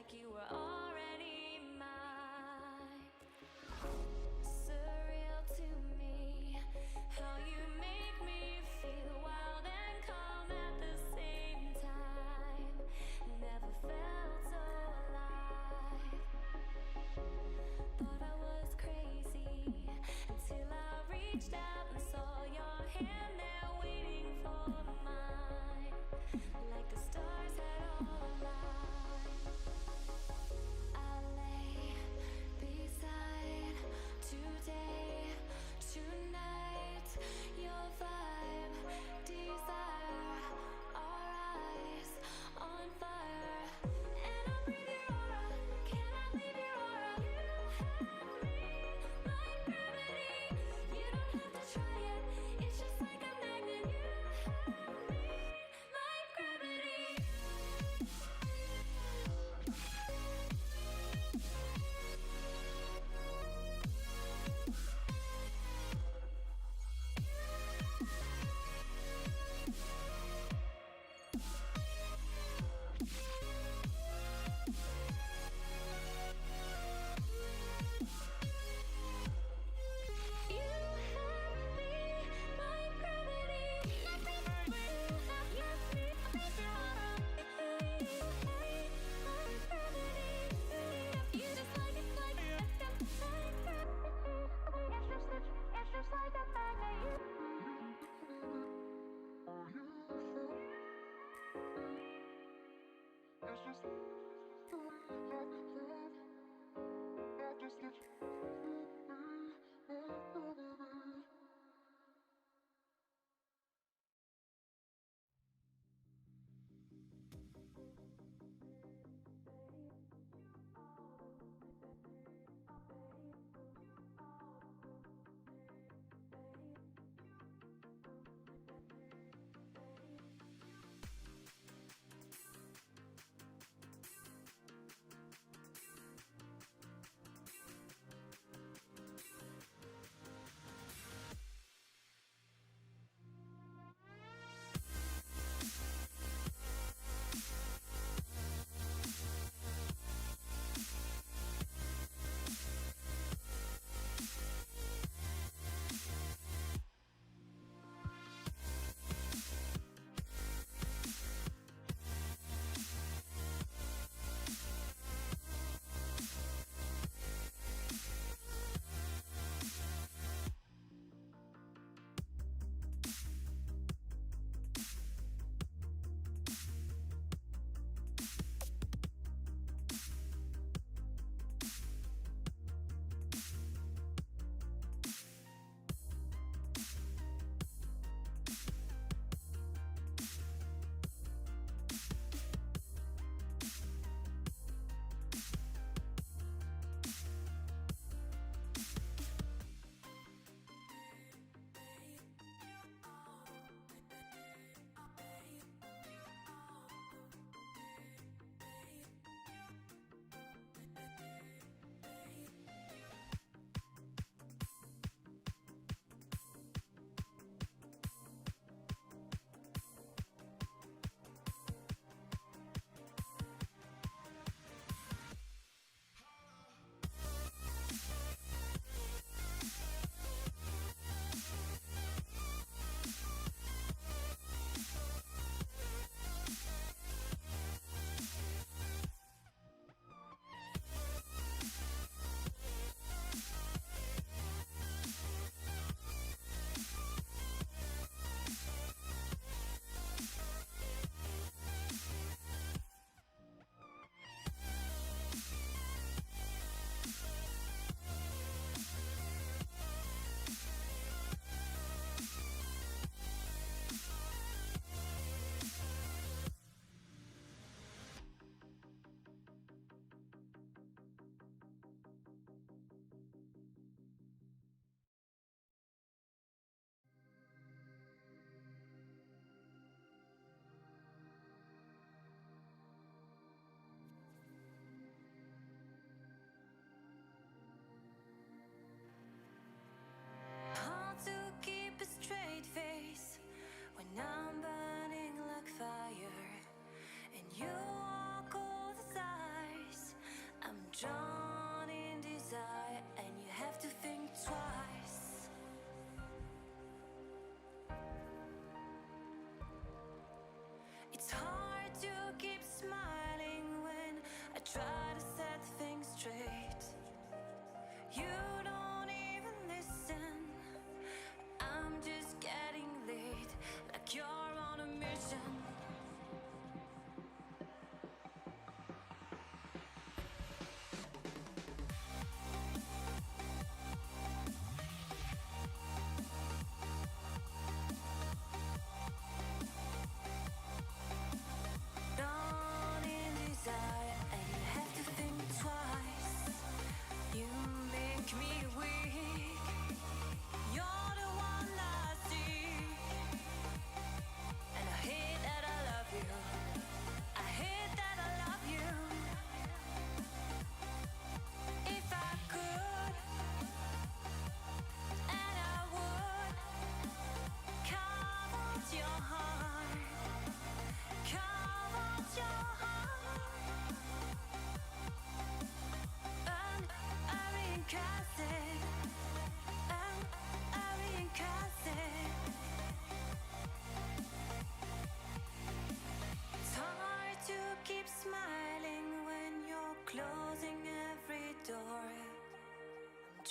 like you were already mine. Surreal to me how you make me feel wild and calm at the same time. Never felt so alive. Thought I was crazy until I reached out and saw your hand there waiting for mine, like the stars had all aligned.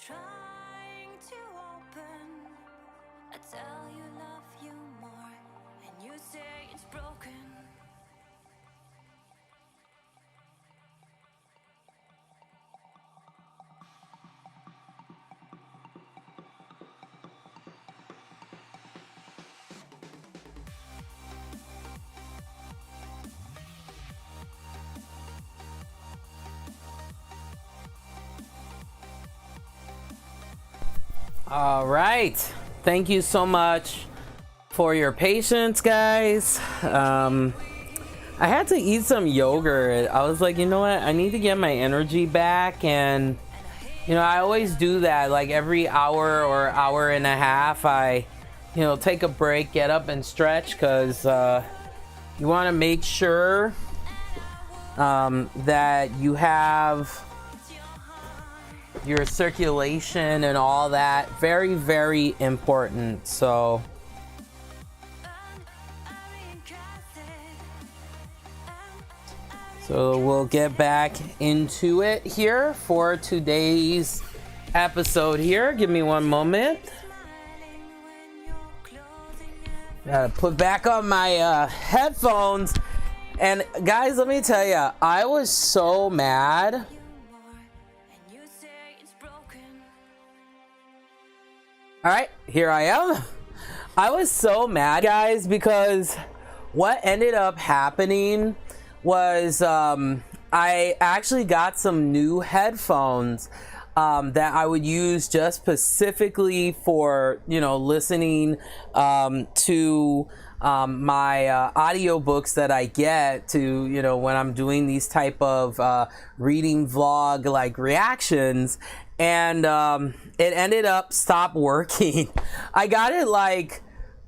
trying to open. I tell you love you more, and you say it's broken. All right. Thank you so much for your patience, guys. I had to eat some yogurt. I was like, you know what? I need to get my energy back. And, you know, I always do that. Like every hour or hour and a half, I, you know, take a break, get up and stretch, because you want to make sure that you have your circulation and all that. Very, very important. So we'll get back into it here for today's episode here. Give me one moment. Gotta put back on my headphones. And guys, let me tell you, I was so mad. All right, here I am. I was so mad, guys, because what ended up happening was I actually got some new headphones that I would use just specifically for, you know, listening to my audiobooks that I get to, you know, when I'm doing these type of reading vlog like reactions. And it ended up stopped working. I got it like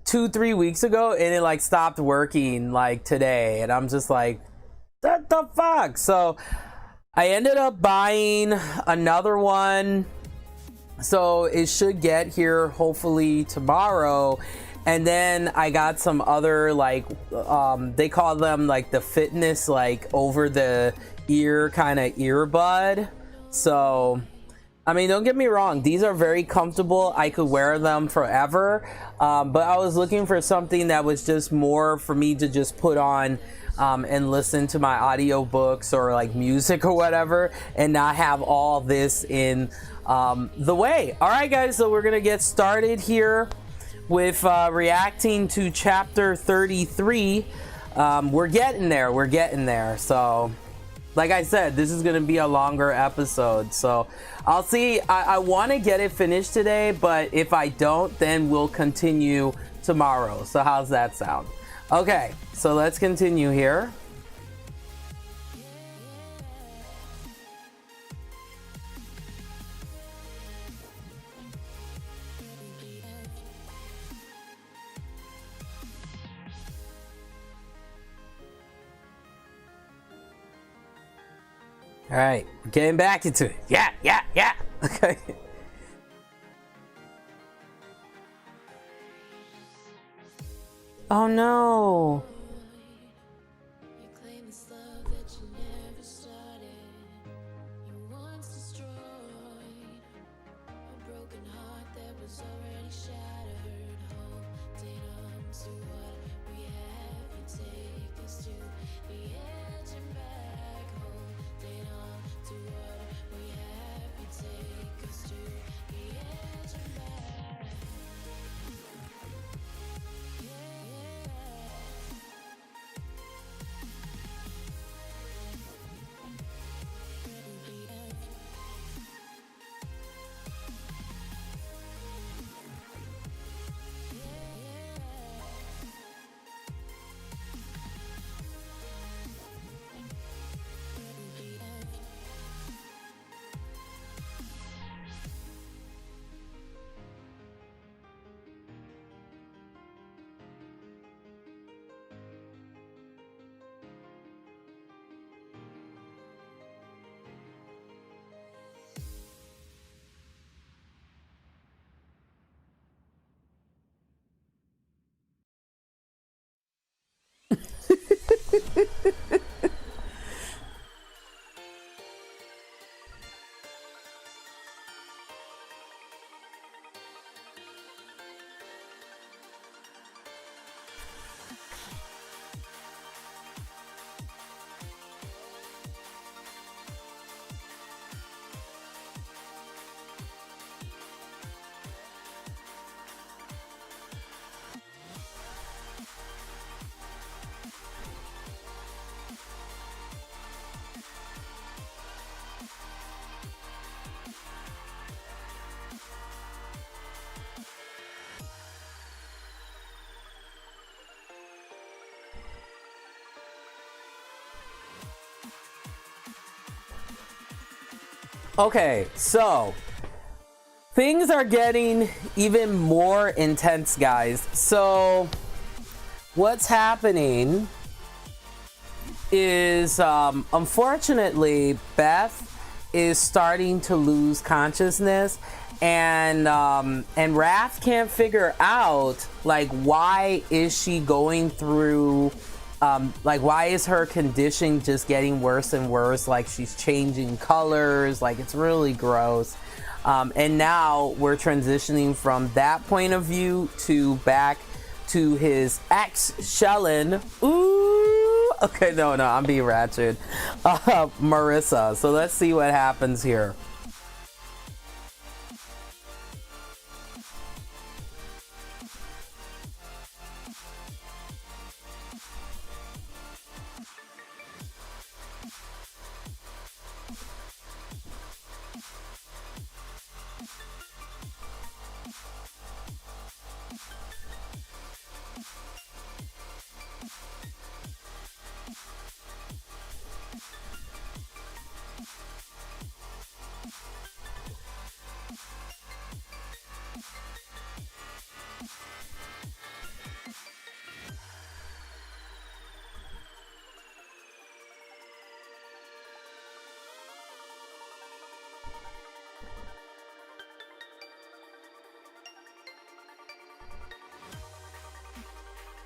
2-3 weeks ago, and it like stopped working like today, and I'm just like, what the fuck? So I ended up buying another one, so it should get here hopefully tomorrow. And then I got some other, like they call them like the fitness, like over the ear kind of earbud. So I mean, don't get me wrong, these are very comfortable. I could wear them forever. But I was looking for something that was just more for me to just put on and listen to my audiobooks or like music or whatever, and not have all this in the way. All right, guys, so we're going to get started here with reacting to chapter 33. We're getting there. So like I said, this is going to be a longer episode, so I'll see. I want to get it finished today, but if I don't, then we'll continue tomorrow. So how's that sound? Okay, so let's continue here. All right, getting back into it. Yeah. Okay. Oh no. You claim this love that you never started. You once destroyed a broken heart that was already shattered. Holding on to what we have, you take us to the edge and back. Holding on to what we have, you take us to the edge and back. Okay, so things are getting even more intense, guys. So what's happening is unfortunately Beth is starting to lose consciousness, and Raph can't figure out like why is she going through like why is her condition just getting worse and worse, like she's changing colors, like it's really gross. And now we're transitioning from that point of view to back to his ex Shellen. Ooh, okay, no, I'm being ratchet. Marissa. So let's see what happens here.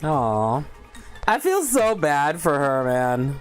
Aw, I feel so bad for her, man.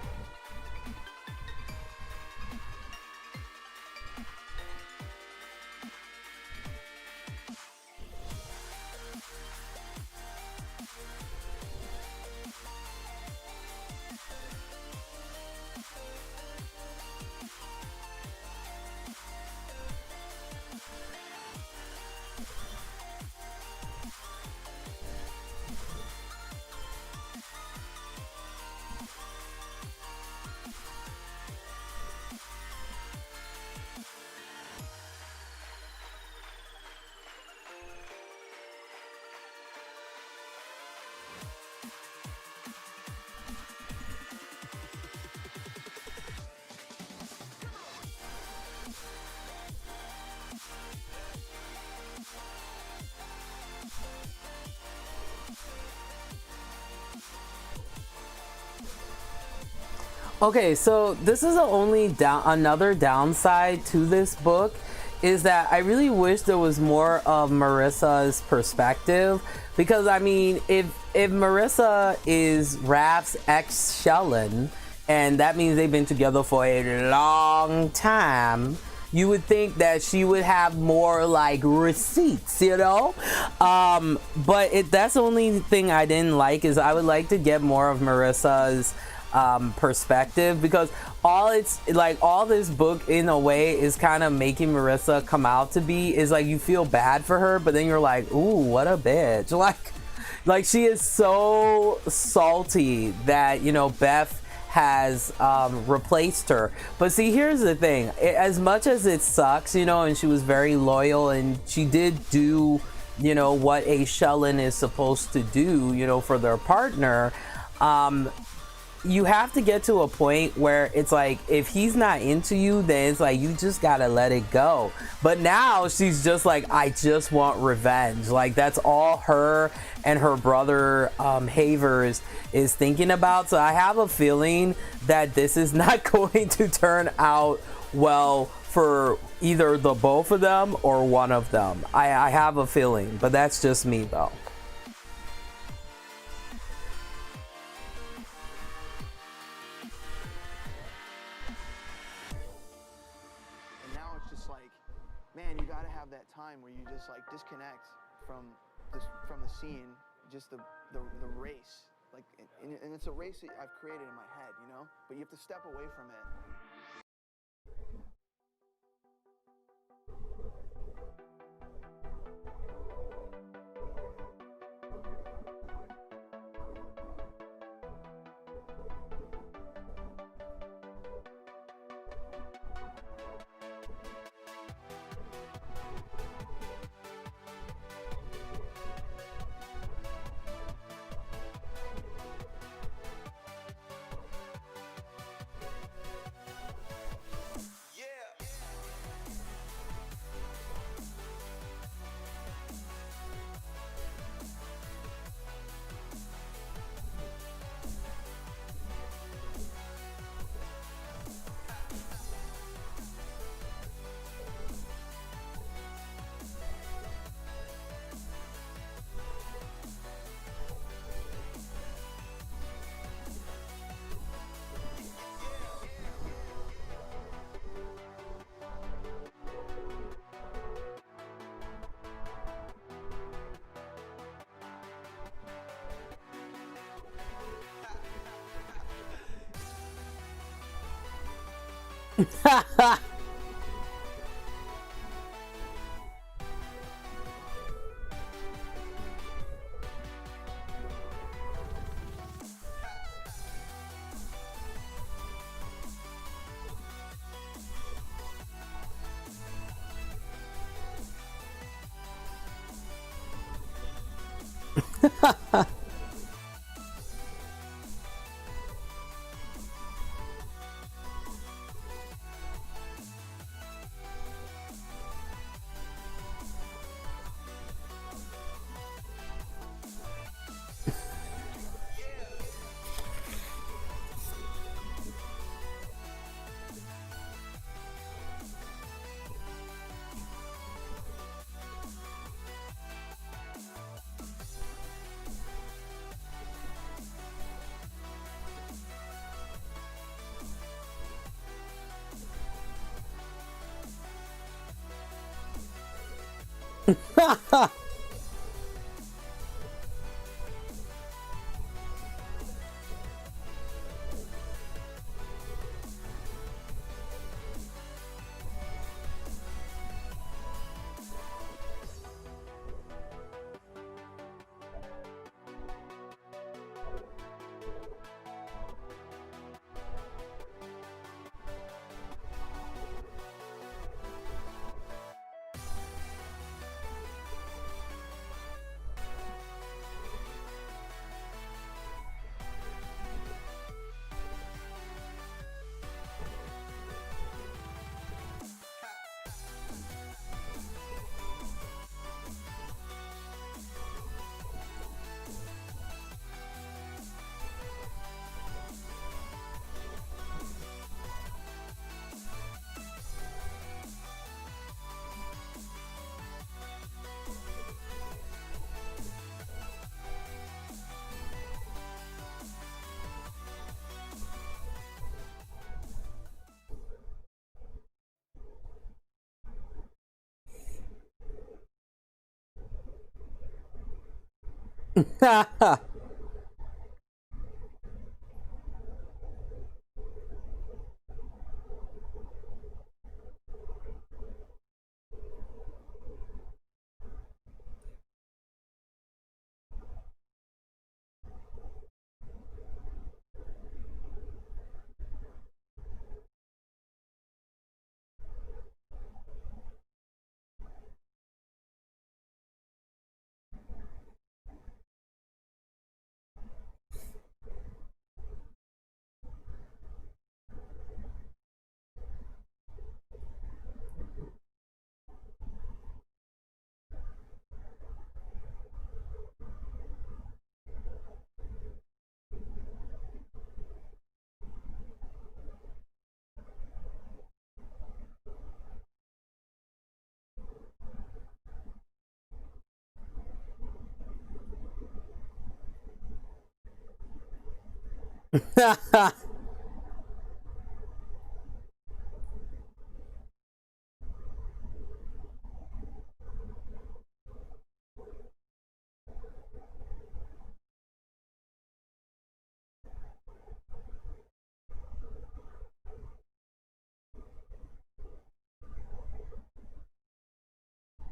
Okay, so this is the only another downside to this book is that I really wish there was more of Marissa's perspective, because I mean, if Marissa is Raph's ex Shellen, and that means they've been together for a long time, you would think that she would have more like receipts, you know? But that's the only thing I didn't like, is I would like to get more of Marissa's perspective, because all this book in a way is kind of making Marissa come out to be is like, you feel bad for her, but then you're like, ooh, what a bitch. Like she is so salty that, you know, Beth has replaced her. But see, here's the thing, as much as it sucks, you know, and she was very loyal and she did do, you know, what a Shellen is supposed to do, you know, for their partner, you have to get to a point where it's like, if he's not into you, then it's like, you just gotta let it go. But now she's just like, I just want revenge. Like that's all her and her brother Havers is thinking about. So I have a feeling that this is not going to turn out well for either the both of them or one of them. I have a feeling, but that's just me though. Man, you gotta have that time where you just like disconnect from the scene, just the race, like, and it's a race that I've created in my head, you know. But you have to step away from it.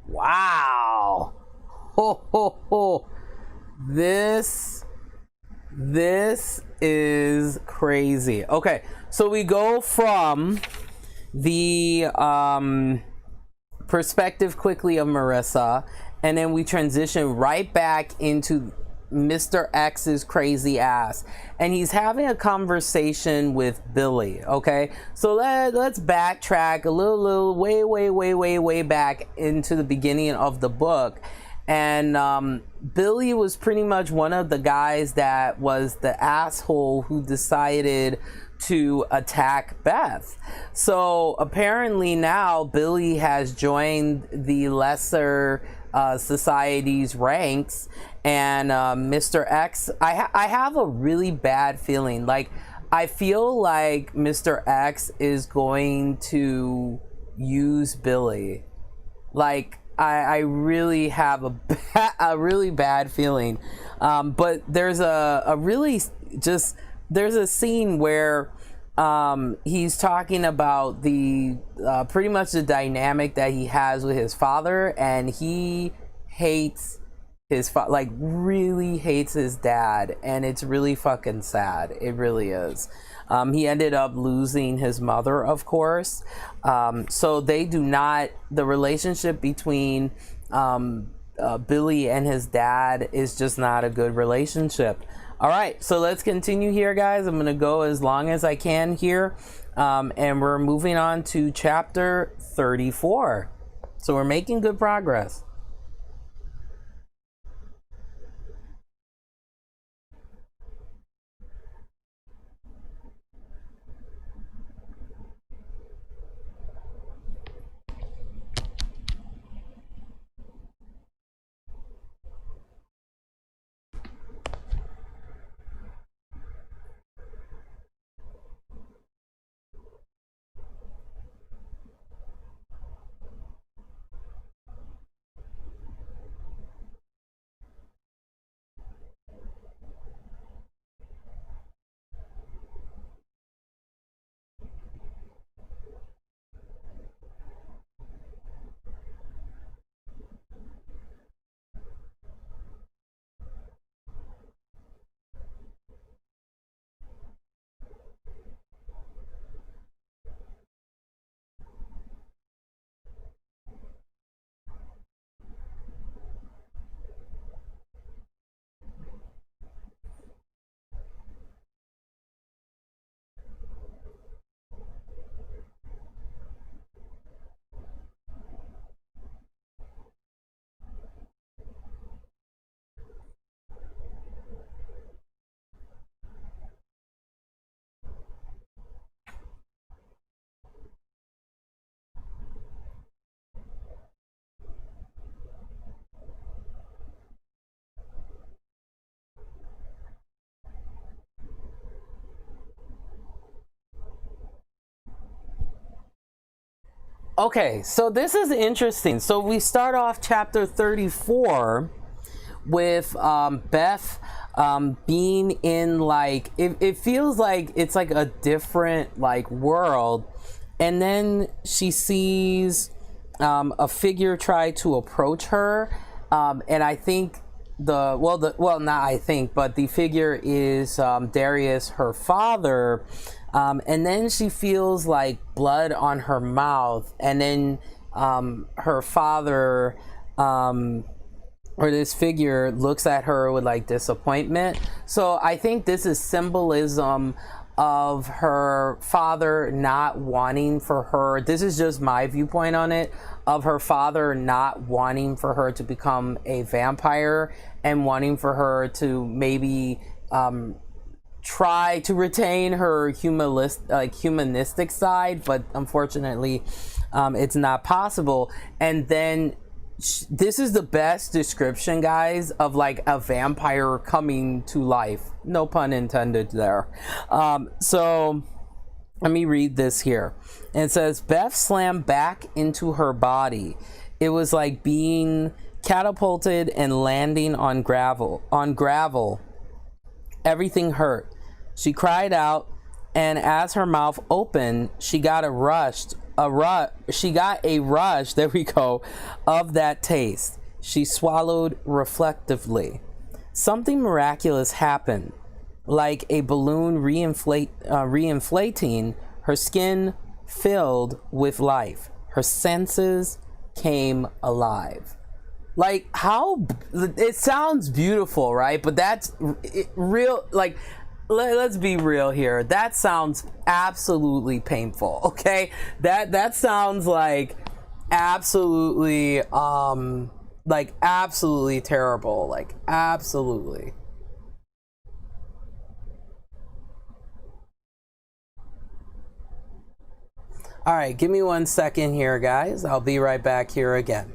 Wow. Ho ho ho. This is crazy. Okay, so we go from the perspective quickly of Marissa, and then we transition right back into Mr. X's crazy ass, and he's having a conversation with Billy. Okay, so let's backtrack a little way back into the beginning of the book. And Billy was pretty much one of the guys that was the asshole who decided to attack Beth. So apparently now Billy has joined the lesser society's ranks, and Mr. X, I have a really bad feeling. Like, I feel like Mr. X is going to use Billy. Like, I really have a really bad feeling. But there's a really just, there's a scene where He's talking about the pretty much the dynamic that he has with his father, and he hates his like really hates his dad, and it's really fucking sad. It really is. He ended up losing his mother, of course. So they do not, the relationship between Billy and his dad is just not a good relationship. All right, so let's continue here, guys. I'm gonna go as long as I can here, and we're moving on to chapter 34. So we're making good progress. Okay, so this is interesting. So we start off chapter 34 with Beth being in like it feels like it's like a different like world, and then she sees a figure try to approach her, and I think not I think, but the figure is Darius, her father. And then she feels like blood on her mouth, and then her father or this figure looks at her with like disappointment. So I think this is symbolism of her father not wanting for her, this is just my viewpoint on it, of her father not wanting for her to become a vampire and wanting for her to maybe try to retain her humanistic side, but unfortunately it's not possible. And then this is the best description, guys, of like a vampire coming to life, no pun intended there. So let me read this here. It says, Beth slammed back into her body. It was like being catapulted and landing on gravel. Everything hurt. She cried out, and as her mouth opened, she got a rush, there we go, of that taste. She swallowed reflectively. Something miraculous happened. Like a balloon reinflating, her skin filled with life. Her senses came alive. Like, how it sounds beautiful, right? But that's real. Like, let's be real here. That sounds absolutely painful. Okay, that sounds like absolutely absolutely terrible. Like, absolutely. All right, give me 1 second here, guys. I'll be right back here again.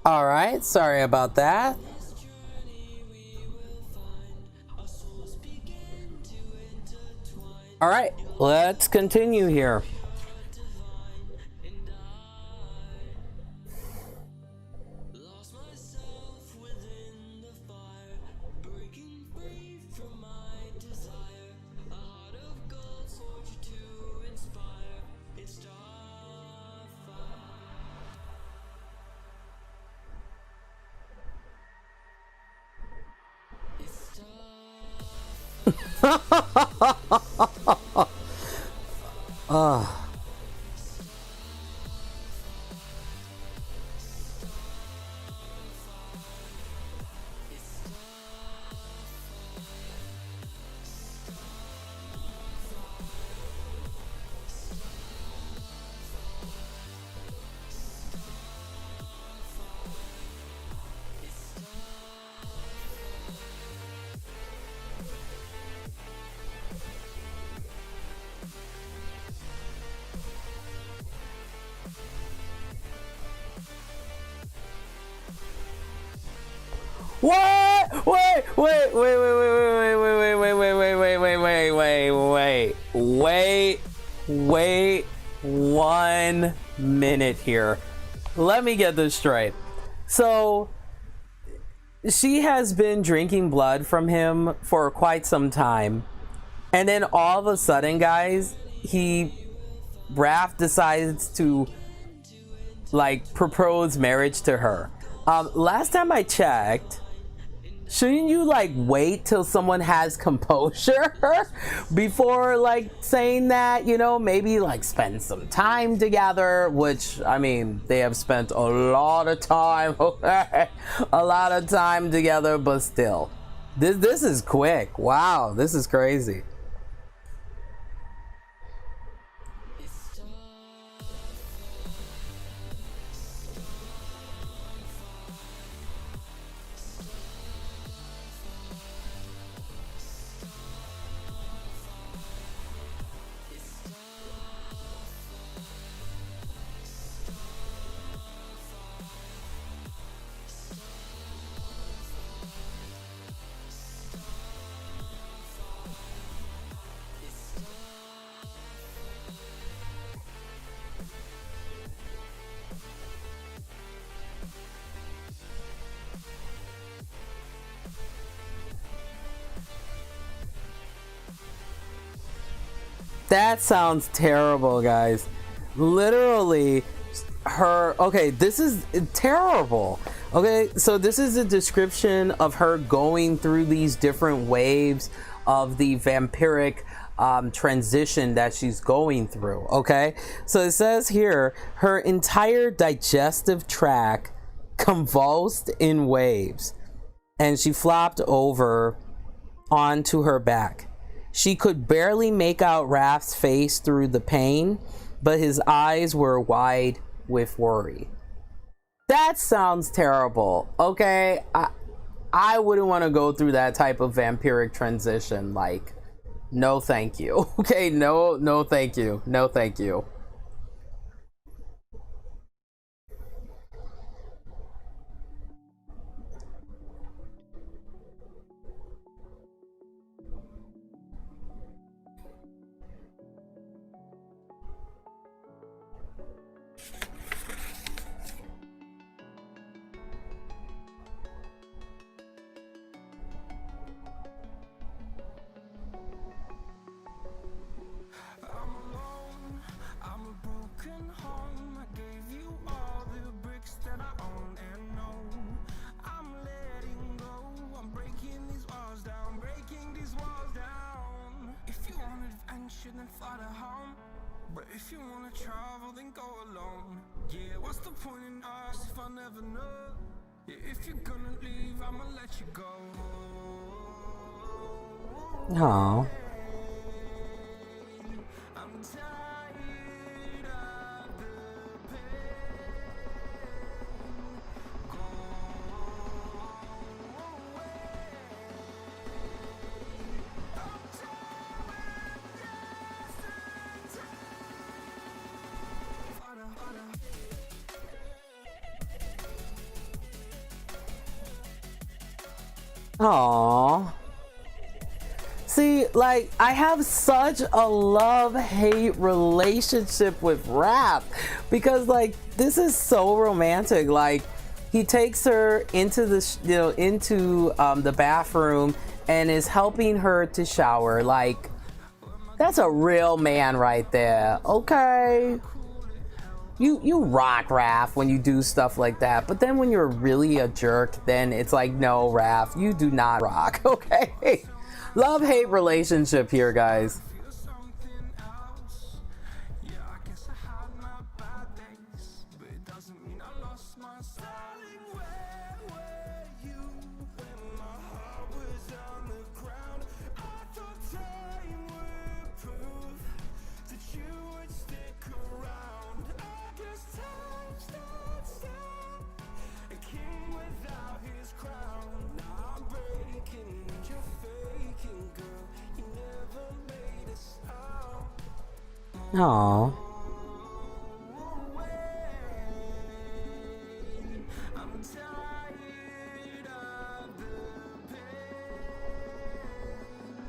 All right, sorry about that. All right, let's continue here. What? Wait 1 minute here. Let me get this straight. So she has been drinking blood from him for quite some time, and then all of a sudden, guys, Raph decides to like propose marriage to her. Last time I checked, shouldn't you like wait till someone has composure before like saying that, you know, maybe like spend some time together, which I mean, they have spent a lot of time, a lot of time together, but still, this is quick. Wow, this is crazy. That sounds terrible, guys. Literally, okay, this is terrible. Okay, so this is a description of her going through these different waves of the vampiric transition that she's going through. Okay, so it says here, her entire digestive tract convulsed in waves, and she flopped over onto her back. She could barely make out Raph's face through the pain, but his eyes were wide with worry. That sounds terrible. Okay, I wouldn't want to go through that type of vampiric transition. Like, no thank you. Okay, no thank you. No thank you. Then fly to home. But if you wanna travel, then go alone. Yeah, what's the point in us if I never know? Yeah, if you're gonna leave, I'ma let you go. Aww. I'm tired of the pain. Go away. I'm tired. Aww. See, like, I have such a love-hate relationship with Raph because, like, this is so romantic. Like, he takes her into the bathroom and is helping her to shower. Like, that's a real man right there. Okay. You rock, Raph, when you do stuff like that. But then when you're really a jerk, then it's like, no, Raph, you do not rock. Okay. Love-hate relationship here, guys. Feel something else. Yeah, I guess I had my bad days, but it doesn't mean I lost my style. Where were you when my heart was on the ground? I thought time would prove that you would stick around. I guess time stood still, a king without his crown. Now I'm breaking, you're faking, girl. You never made a sound. Aww. I'm tired of the pain. Go away.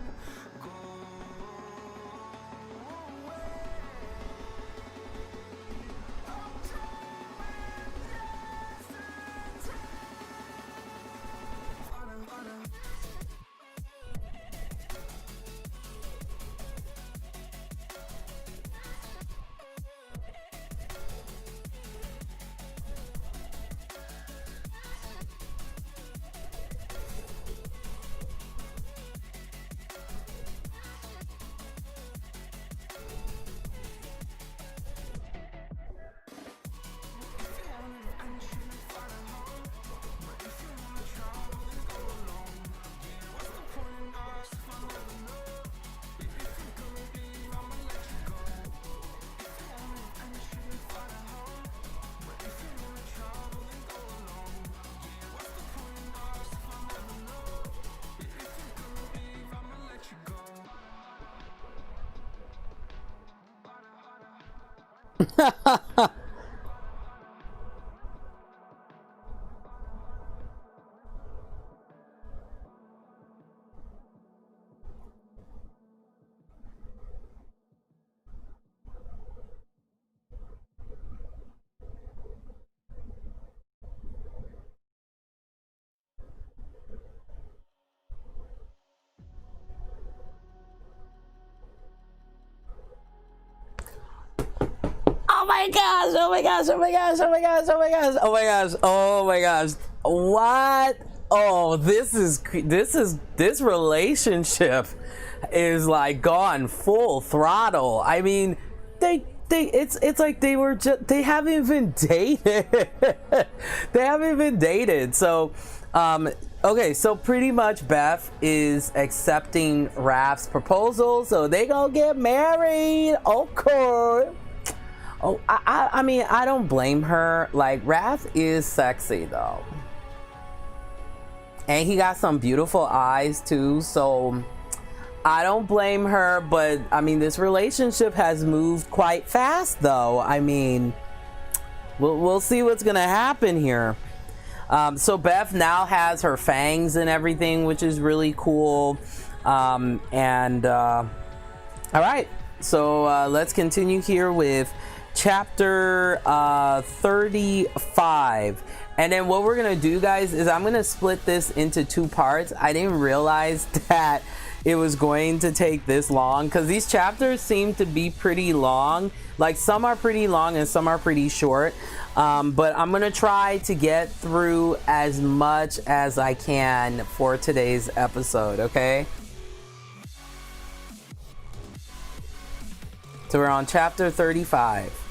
Oh my gosh, oh my gosh, oh my gosh, oh my gosh, oh my gosh, oh my gosh, oh my gosh. What? Oh, this relationship is like gone full throttle. I mean, it's like they haven't even dated. They haven't even dated. So okay, so pretty much Beth is accepting Raph's proposal, so they gonna get married. Okay. Oh, I mean, I don't blame her. Like, Raph is sexy, though. And he got some beautiful eyes, too. So, I don't blame her. But, I mean, this relationship has moved quite fast, though. I mean, we'll see what's going to happen here. So, Beth now has her fangs and everything, which is really cool. All right. So, let's continue here with chapter 35. And then what we're gonna do, guys, is I'm gonna split this into two parts. I didn't realize that it was going to take this long because these chapters seem to be pretty long. Like, some are pretty long and some are pretty short, but I'm gonna try to get through as much as I can for today's episode. Okay, so we're on chapter 35.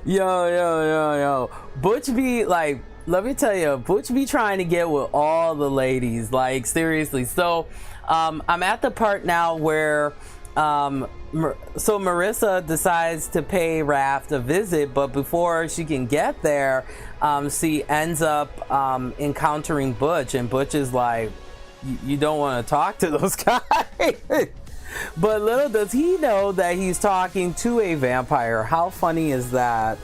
Yo. Butch be like, let me tell you, Butch be trying to get with all the ladies, like seriously. So I'm at the part now where so Marissa decides to pay Raft a visit, but before she can get there, she ends up encountering Butch, and Butch is like, you don't want to talk to those guys. But little does he know that he's talking to a vampire. How funny is that?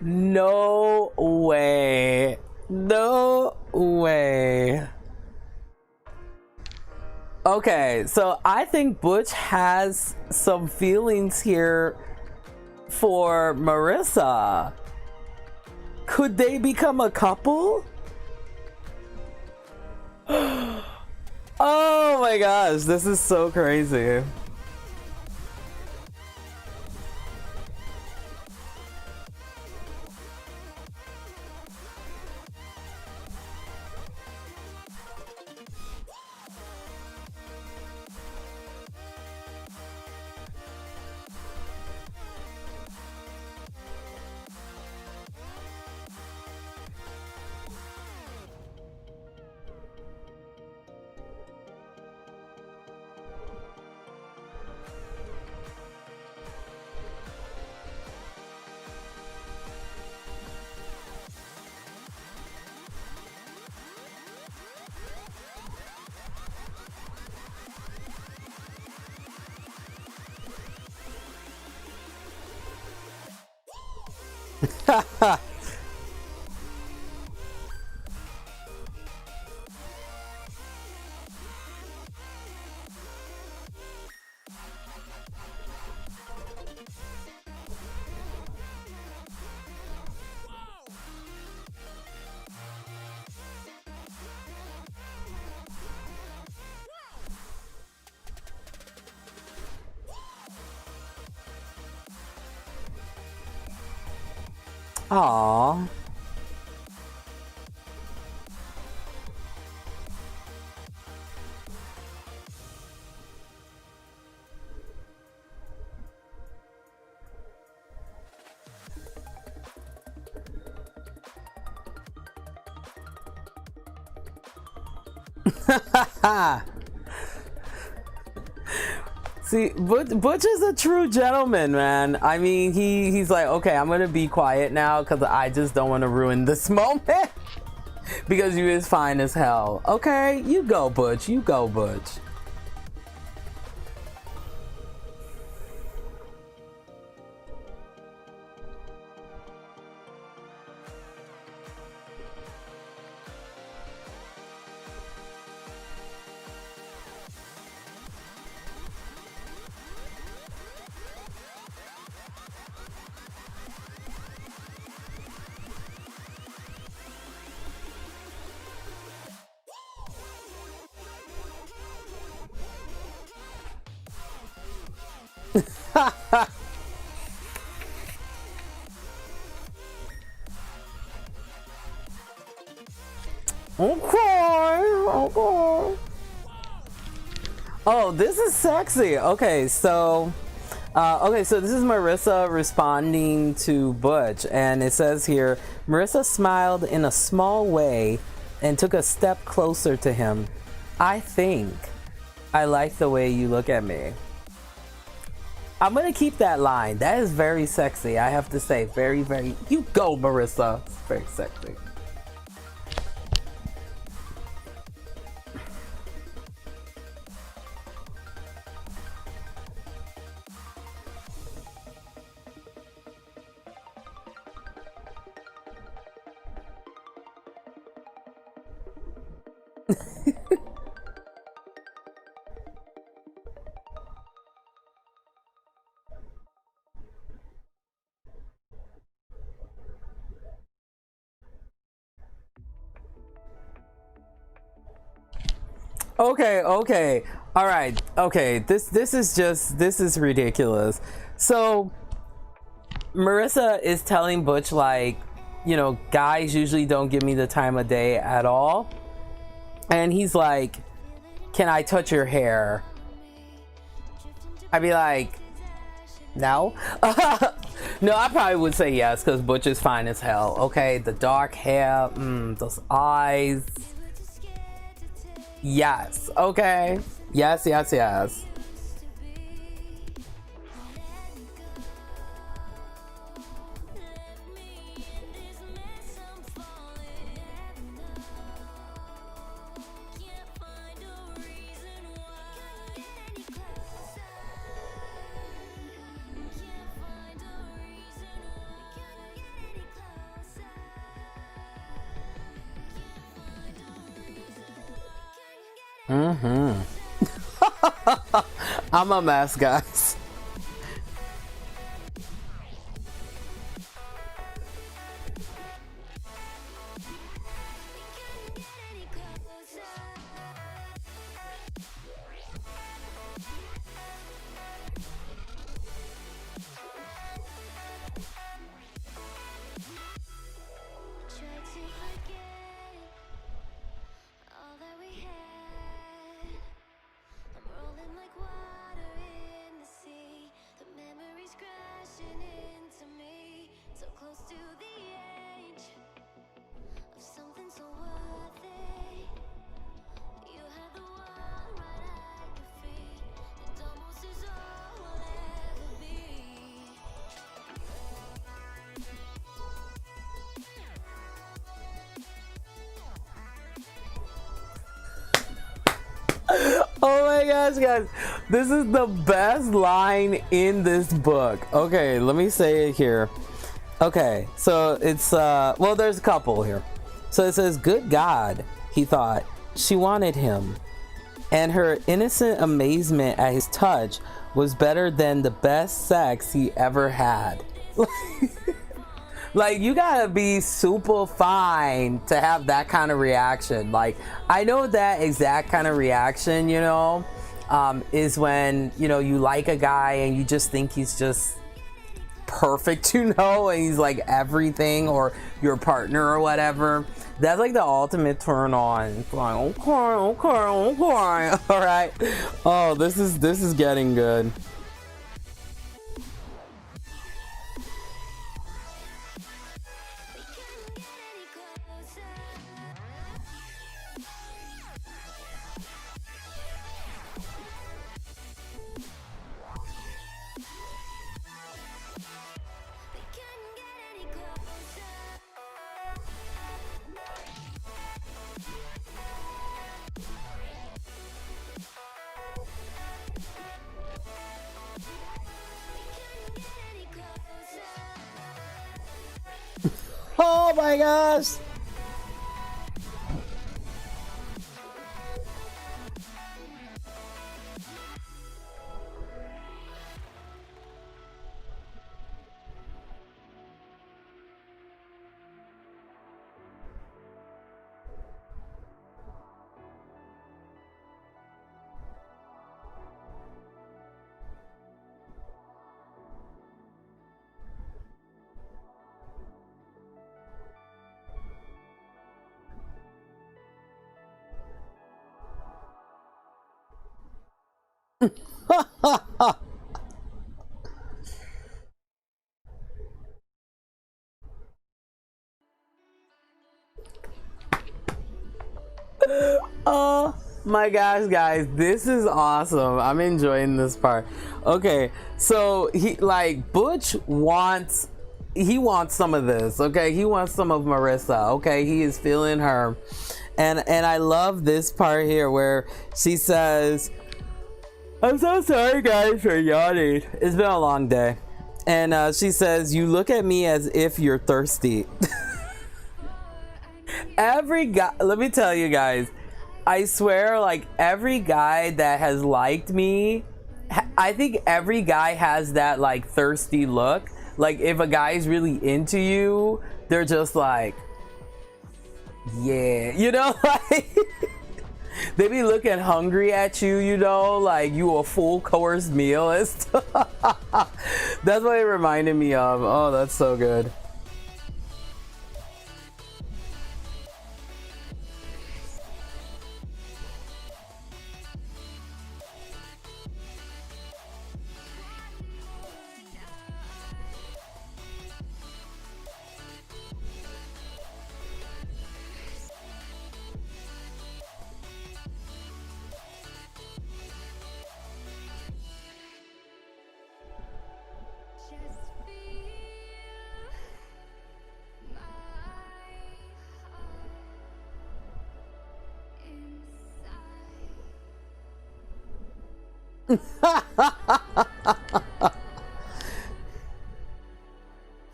No way. No way. Okay, so I think Butch has some feelings here for Marissa. Could they become a couple? Oh my gosh, this is so crazy. Aww. See, Butch is a true gentleman, man. I mean, he's like, okay, I'm gonna be quiet now because I just don't want to ruin this moment because you is fine as hell. Okay, you go, Butch. You go, Butch. Okay. Oh, this is sexy. Okay, so this is Marissa responding to Butch, and it says here, Marissa smiled in a small way and took a step closer to him. I think I like the way you look at me. I'm gonna keep that line. That is very sexy. I have to say, very, very. You go, Marissa. It's very sexy. Okay. All right. Okay. This is ridiculous. So Marissa is telling Butch, like, you know, guys usually don't give me the time of day at all. And he's like, can I touch your hair? I'd be like, no. No, I probably would say yes because Butch is fine as hell. Okay, the dark hair, those eyes. Yes. Okay. Yes. I'm a mess, guys. Try to forget all that we had. I'm rolling like water in the sea. The memories crashing into me. So close to the edge of something so worth it. You had the world right at your feet. It almost is all we'll ever be. Oh my gosh, guys, this is the best line in this book. Okay, let me say it here. Okay, so it's well, there's a couple here. So it says, good God, he thought, she wanted him, and her innocent amazement at his touch was better than the best sex he ever had. Like, you gotta be super fine to have that kind of reaction. Like, I know that exact kind of reaction, you know, is when, you know, you like a guy and you just think he's just perfect, you know, and he's like everything, or your partner or whatever. That's like the ultimate turn on. It's like, okay. All right. Oh, this is getting good. We can't get any closer. We can't get any closer. We can't get any closer. Oh my gosh. Oh my gosh, guys, this is awesome. I'm enjoying this part. Okay, so he, like, Butch wants, he wants some of this. Okay, he wants some of Marissa. Okay, he is feeling her, and I love this part here where she says, I'm so sorry, guys, for yawning. It's been a long day. And she says, you look at me as if you're thirsty. Every guy, let me tell you guys, I swear, like, every guy that has liked me, I think every guy has that, like, thirsty look. Like, if a guy's really into you, they're just like, yeah, you know, like, they be looking hungry at you, you know, like you a full course meal and stuff. That's what it reminded me of. Oh, that's so good. Just feel my heart inside.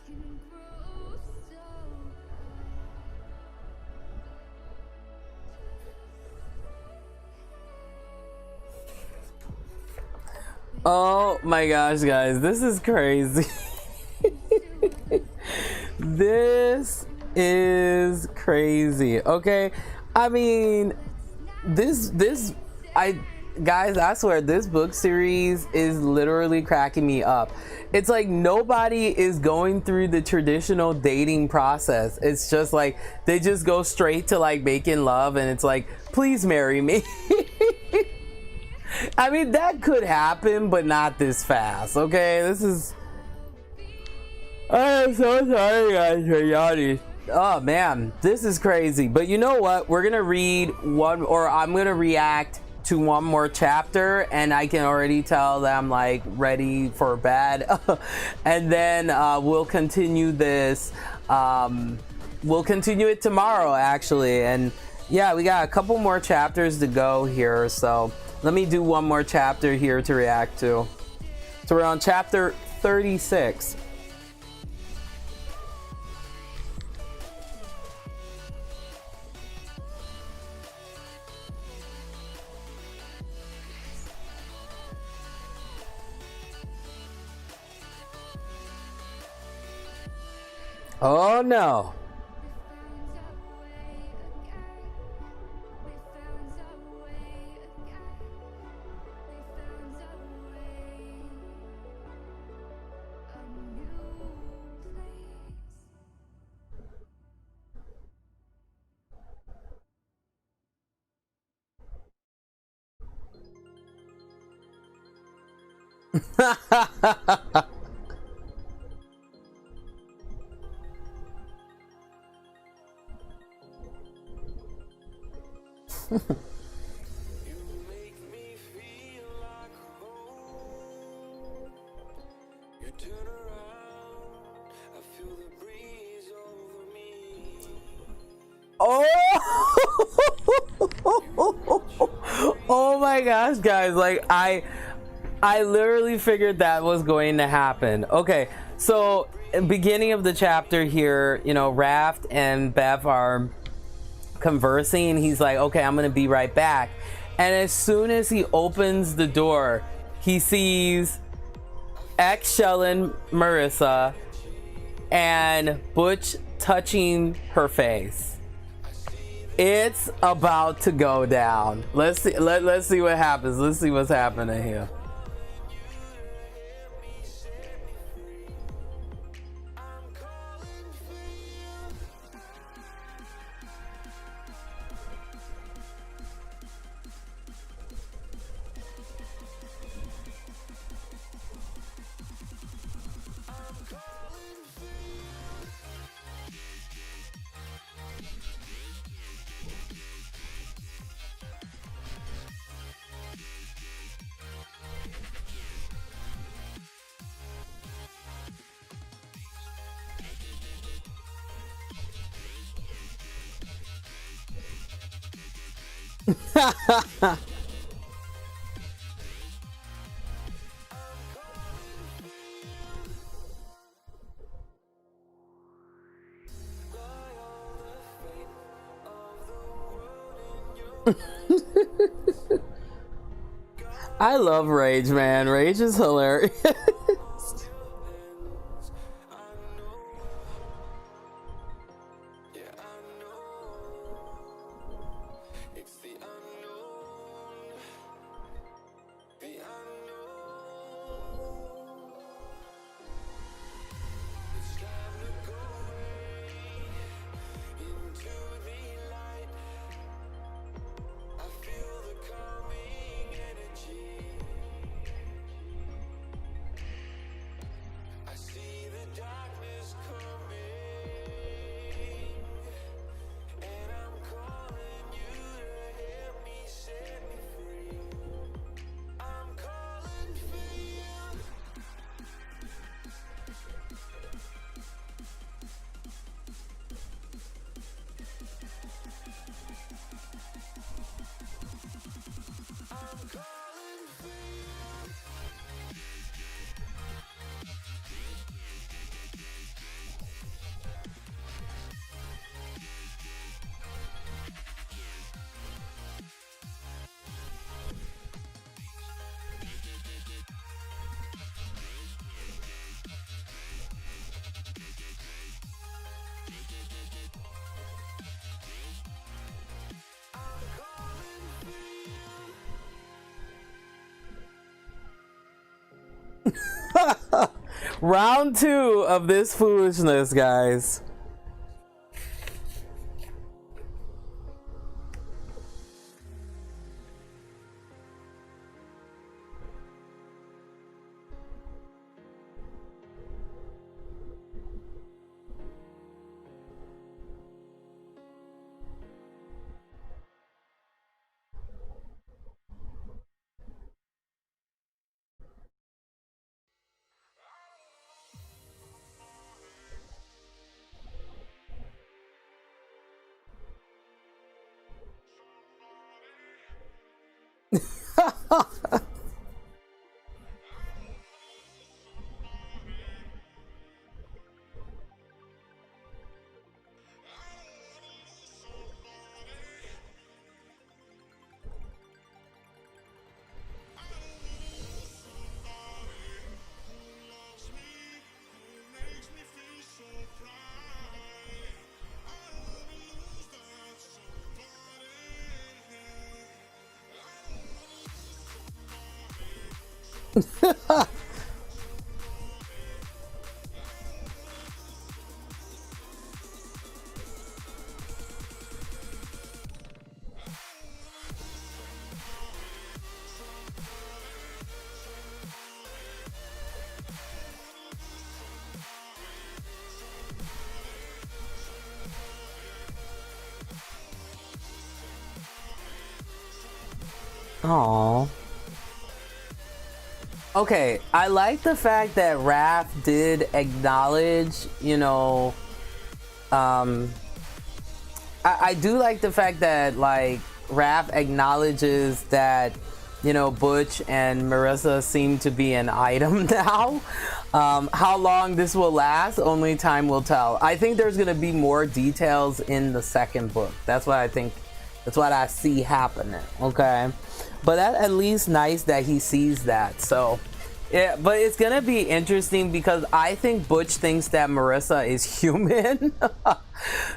Can grow so cold. my gosh, guys, this is crazy. This is crazy. Okay, I mean, guys, I swear this book series is literally cracking me up. It's like nobody is going through the traditional dating process. It's just like they just go straight to like making love, and it's like, please marry me. I mean, that could happen, but not this fast. Okay, this is. I'm so sorry, guys, for yawning. Oh man, this is crazy. But you know what? We're gonna read one, or I'm gonna react to one more chapter, and I can already tell that I'm like ready for bed. And then we'll continue this. We'll continue it tomorrow, actually. And yeah, we got a couple more chapters to go here. So let me do one more chapter here to react to. So we're on chapter 36. Oh no. Oh my gosh, guys, like I literally figured that was going to happen. Okay, so beginning of the chapter here, you know, Raft and Bev are conversing. He's like, okay, I'm gonna be right back. And as soon as he opens the door, he sees ex-shelling Marissa and Butch touching her face. It's about to go down. Let's see. Let's see what happens. Let's see what's happening here. I love Rage, man. Rage is hilarious. Round two of this foolishness, guys. Aww. Okay, I like the fact that Raph did acknowledge, I do like the fact that, like, Raph acknowledges that, Butch and Marissa seem to be an item now. How long this will last, only time will tell. I think there's going to be more details in the second book. That's what I think. That's what I see happening. Okay. But that at least nice that he sees that. So, yeah, but it's going to be interesting because I think Butch thinks that Marissa is human.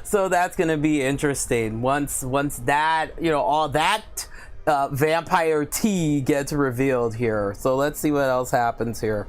So that's going to be interesting once that, all that vampire tea gets revealed here. So let's see what else happens here.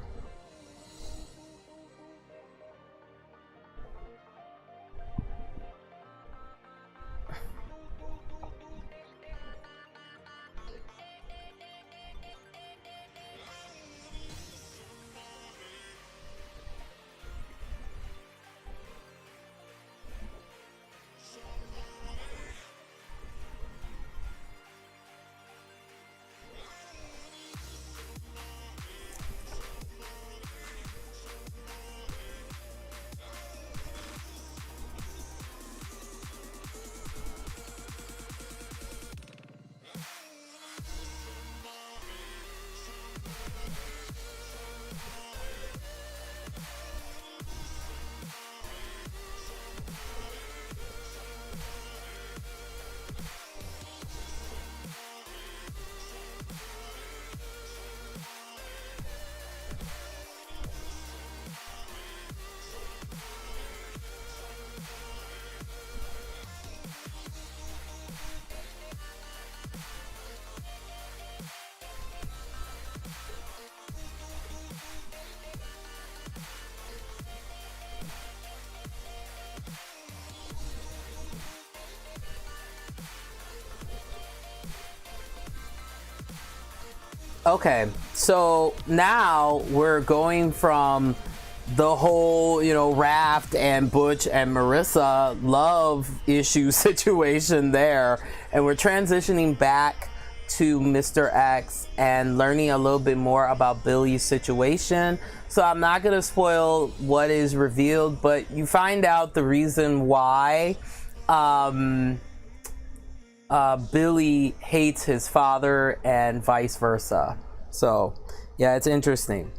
Okay, so now we're going from the whole, Raft and Butch and Marissa love issue situation there, and we're transitioning back to Mr. X and learning a little bit more about Billy's situation. So I'm not going to spoil what is revealed, but you find out the reason why Billy hates his father and vice versa. So, yeah, it's interesting.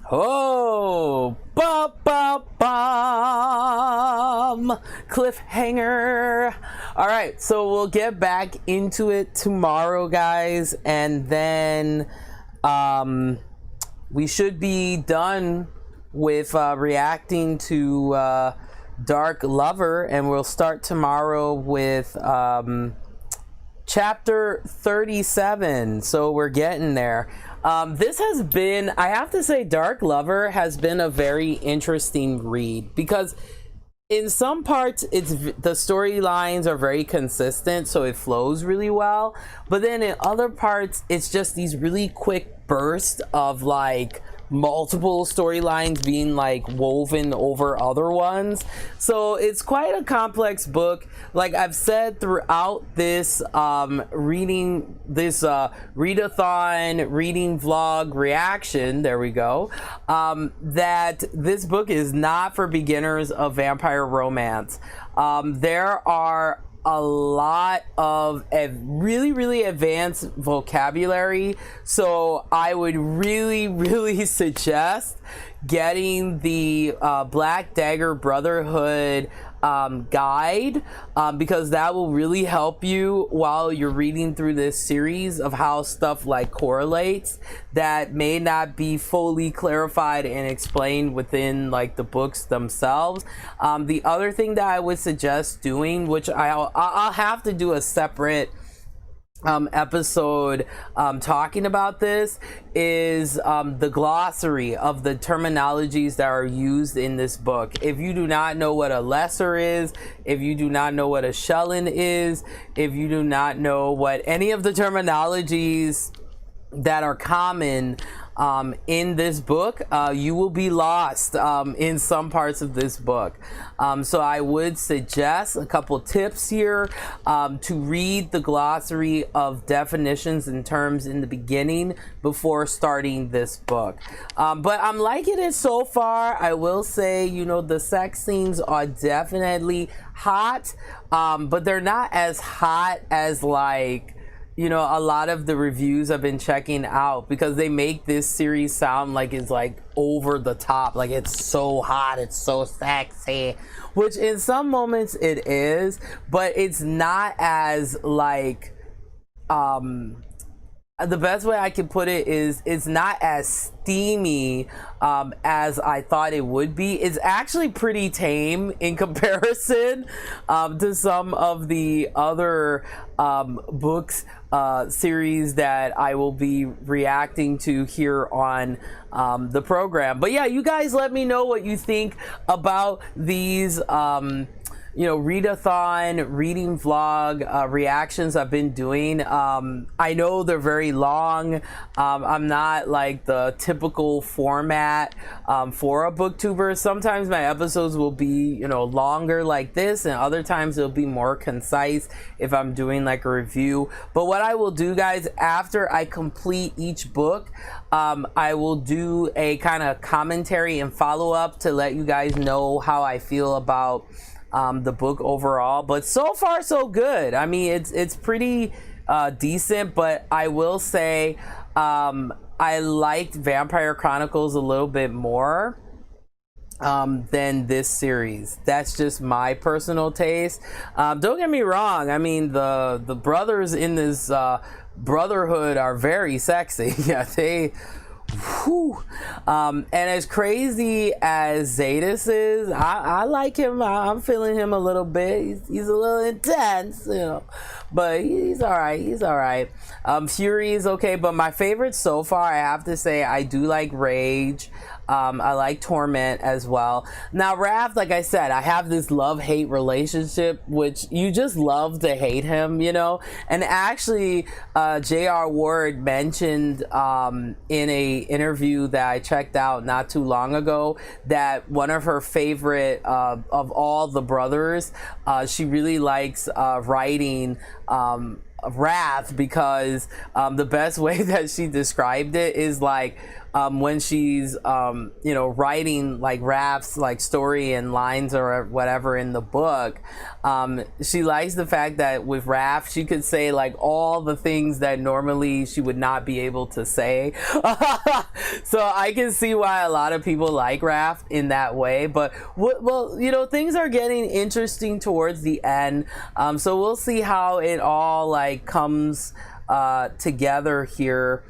Oh, ba ba bum, cliffhanger. All right, so we'll get back into it tomorrow, guys, and then we should be done with reacting to Dark Lover, and we'll start tomorrow with chapter 37. So we're getting there. This has been, I have to say, Dark Lover has been a very interesting read, because in some parts the storylines are very consistent, so it flows really well, but then in other parts it's just these really quick bursts of like multiple storylines being like woven over other ones. So it's quite a complex book. Like I've said throughout this reading, this readathon reading vlog reaction, there we go, that this book is not for beginners of vampire romance. There are a lot of really advanced vocabulary, so I would really suggest getting the Black Dagger Brotherhood guide, because that will really help you while you're reading through this series of how stuff like correlates that may not be fully clarified and explained within like the books themselves. The other thing that I would suggest doing, which I'll have to do a separate episode talking about this, is the glossary of the terminologies that are used in this book. If you do not know what a lesser is, if you do not know what a Shellen is, if you do not know what any of the terminologies that are common in this book, you will be lost in some parts of this book. So I would suggest a couple tips here, to read the glossary of definitions and terms in the beginning before starting this book. But I'm liking it so far. I will say, you know, the sex scenes are definitely hot, but they're not as hot as, like, you know, a lot of the reviews I've been checking out, because they make this series sound like it's like over the top, like it's so hot, it's so sexy, which in some moments it is, but it's not as like the best way I can put it is it's not as steamy as I thought it would be. It's actually pretty tame in comparison to some of the other books series that I will be reacting to here on the program. But yeah, you guys let me know what you think about these you know, readathon reading vlog reactions I've been doing. I know they're very long. I'm not like the typical format for a booktuber. Sometimes my episodes will be, you know, longer like this, and other times it'll be more concise if I'm doing like a review. But what I will do, guys, after I complete each book, I will do a kind of commentary and follow-up to let you guys know how I feel about the book overall. But so far so good. I mean, it's pretty decent, but I will say I liked Vampire Chronicles a little bit more. than this series. That's just my personal taste. Don't get me wrong. I mean, the brothers in this brotherhood are very sexy. Yeah, they. Whew. And as crazy as Zadis is, I like him. I'm feeling him a little bit. He's a little intense, you know, but he's all right. He's all right. Fury is okay, but my favorite so far, I have to say, I do like Rage. I like Torment as well. Now, Wrath, like I said, I have this love-hate relationship, which you just love to hate him, you know? And actually, J.R. Ward mentioned in a interview that I checked out not too long ago that one of her favorite of all the brothers, she really likes writing Wrath because the best way that she described it is like when she's you know, writing like Wrath's like story and lines or whatever in the book, she likes the fact that with Wrath she could say like all the things that normally she would not be able to say. So I can see why a lot of people like Wrath in that way. But well, you know, things are getting interesting towards the end, so we'll see how it all like comes together here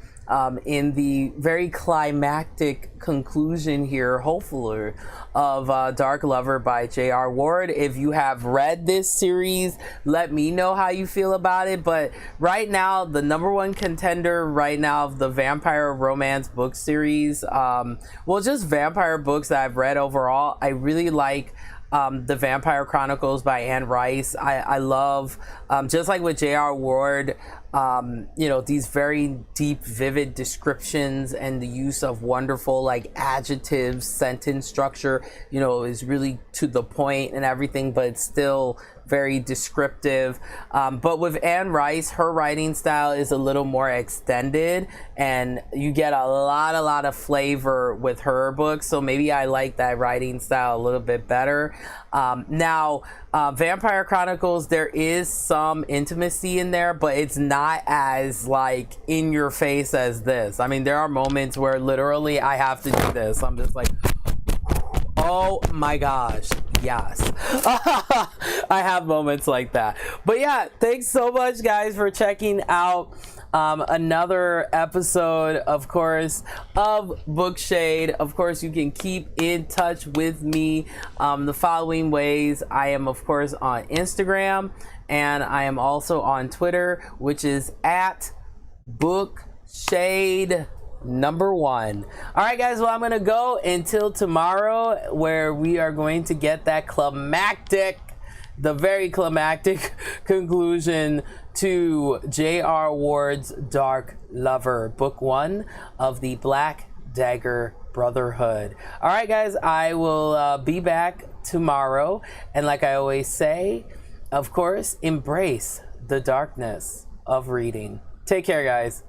in the very climactic conclusion here, hopefully, of Dark Lover by J.R. Ward. If you have read this series, let me know how you feel about it. But right now, the number one contender right now of the vampire romance book series, well, just vampire books that I've read overall, I really like the Vampire Chronicles by Anne Rice. I love, just like with J.R. Ward, you know, these very deep, vivid descriptions and the use of wonderful like adjectives, sentence structure, you know, is really to the point and everything, but it's still very descriptive. But with Anne Rice, her writing style is a little more extended and you get a lot of flavor with her books. So maybe I like that writing style a little bit better. Now, Vampire Chronicles, there is some intimacy in there, but it's not as like in your face as this. I mean, there are moments where literally I have to do this. I'm just like, oh my gosh, yes. I have moments like that. But yeah, thanks so much guys for checking out another episode, of course, of Bookshade. Of course, you can keep in touch with me the following ways. I am, of course, on Instagram, and I am also on Twitter, which is at Bookshade #1. All right guys, well, I'm gonna go until tomorrow, where we are going to get that the very climactic conclusion to J.R. Ward's Dark Lover, book 1 of the Black Dagger Brotherhood. All right guys, I will be back tomorrow, and like I always say, of course, embrace the darkness of reading. Take care guys.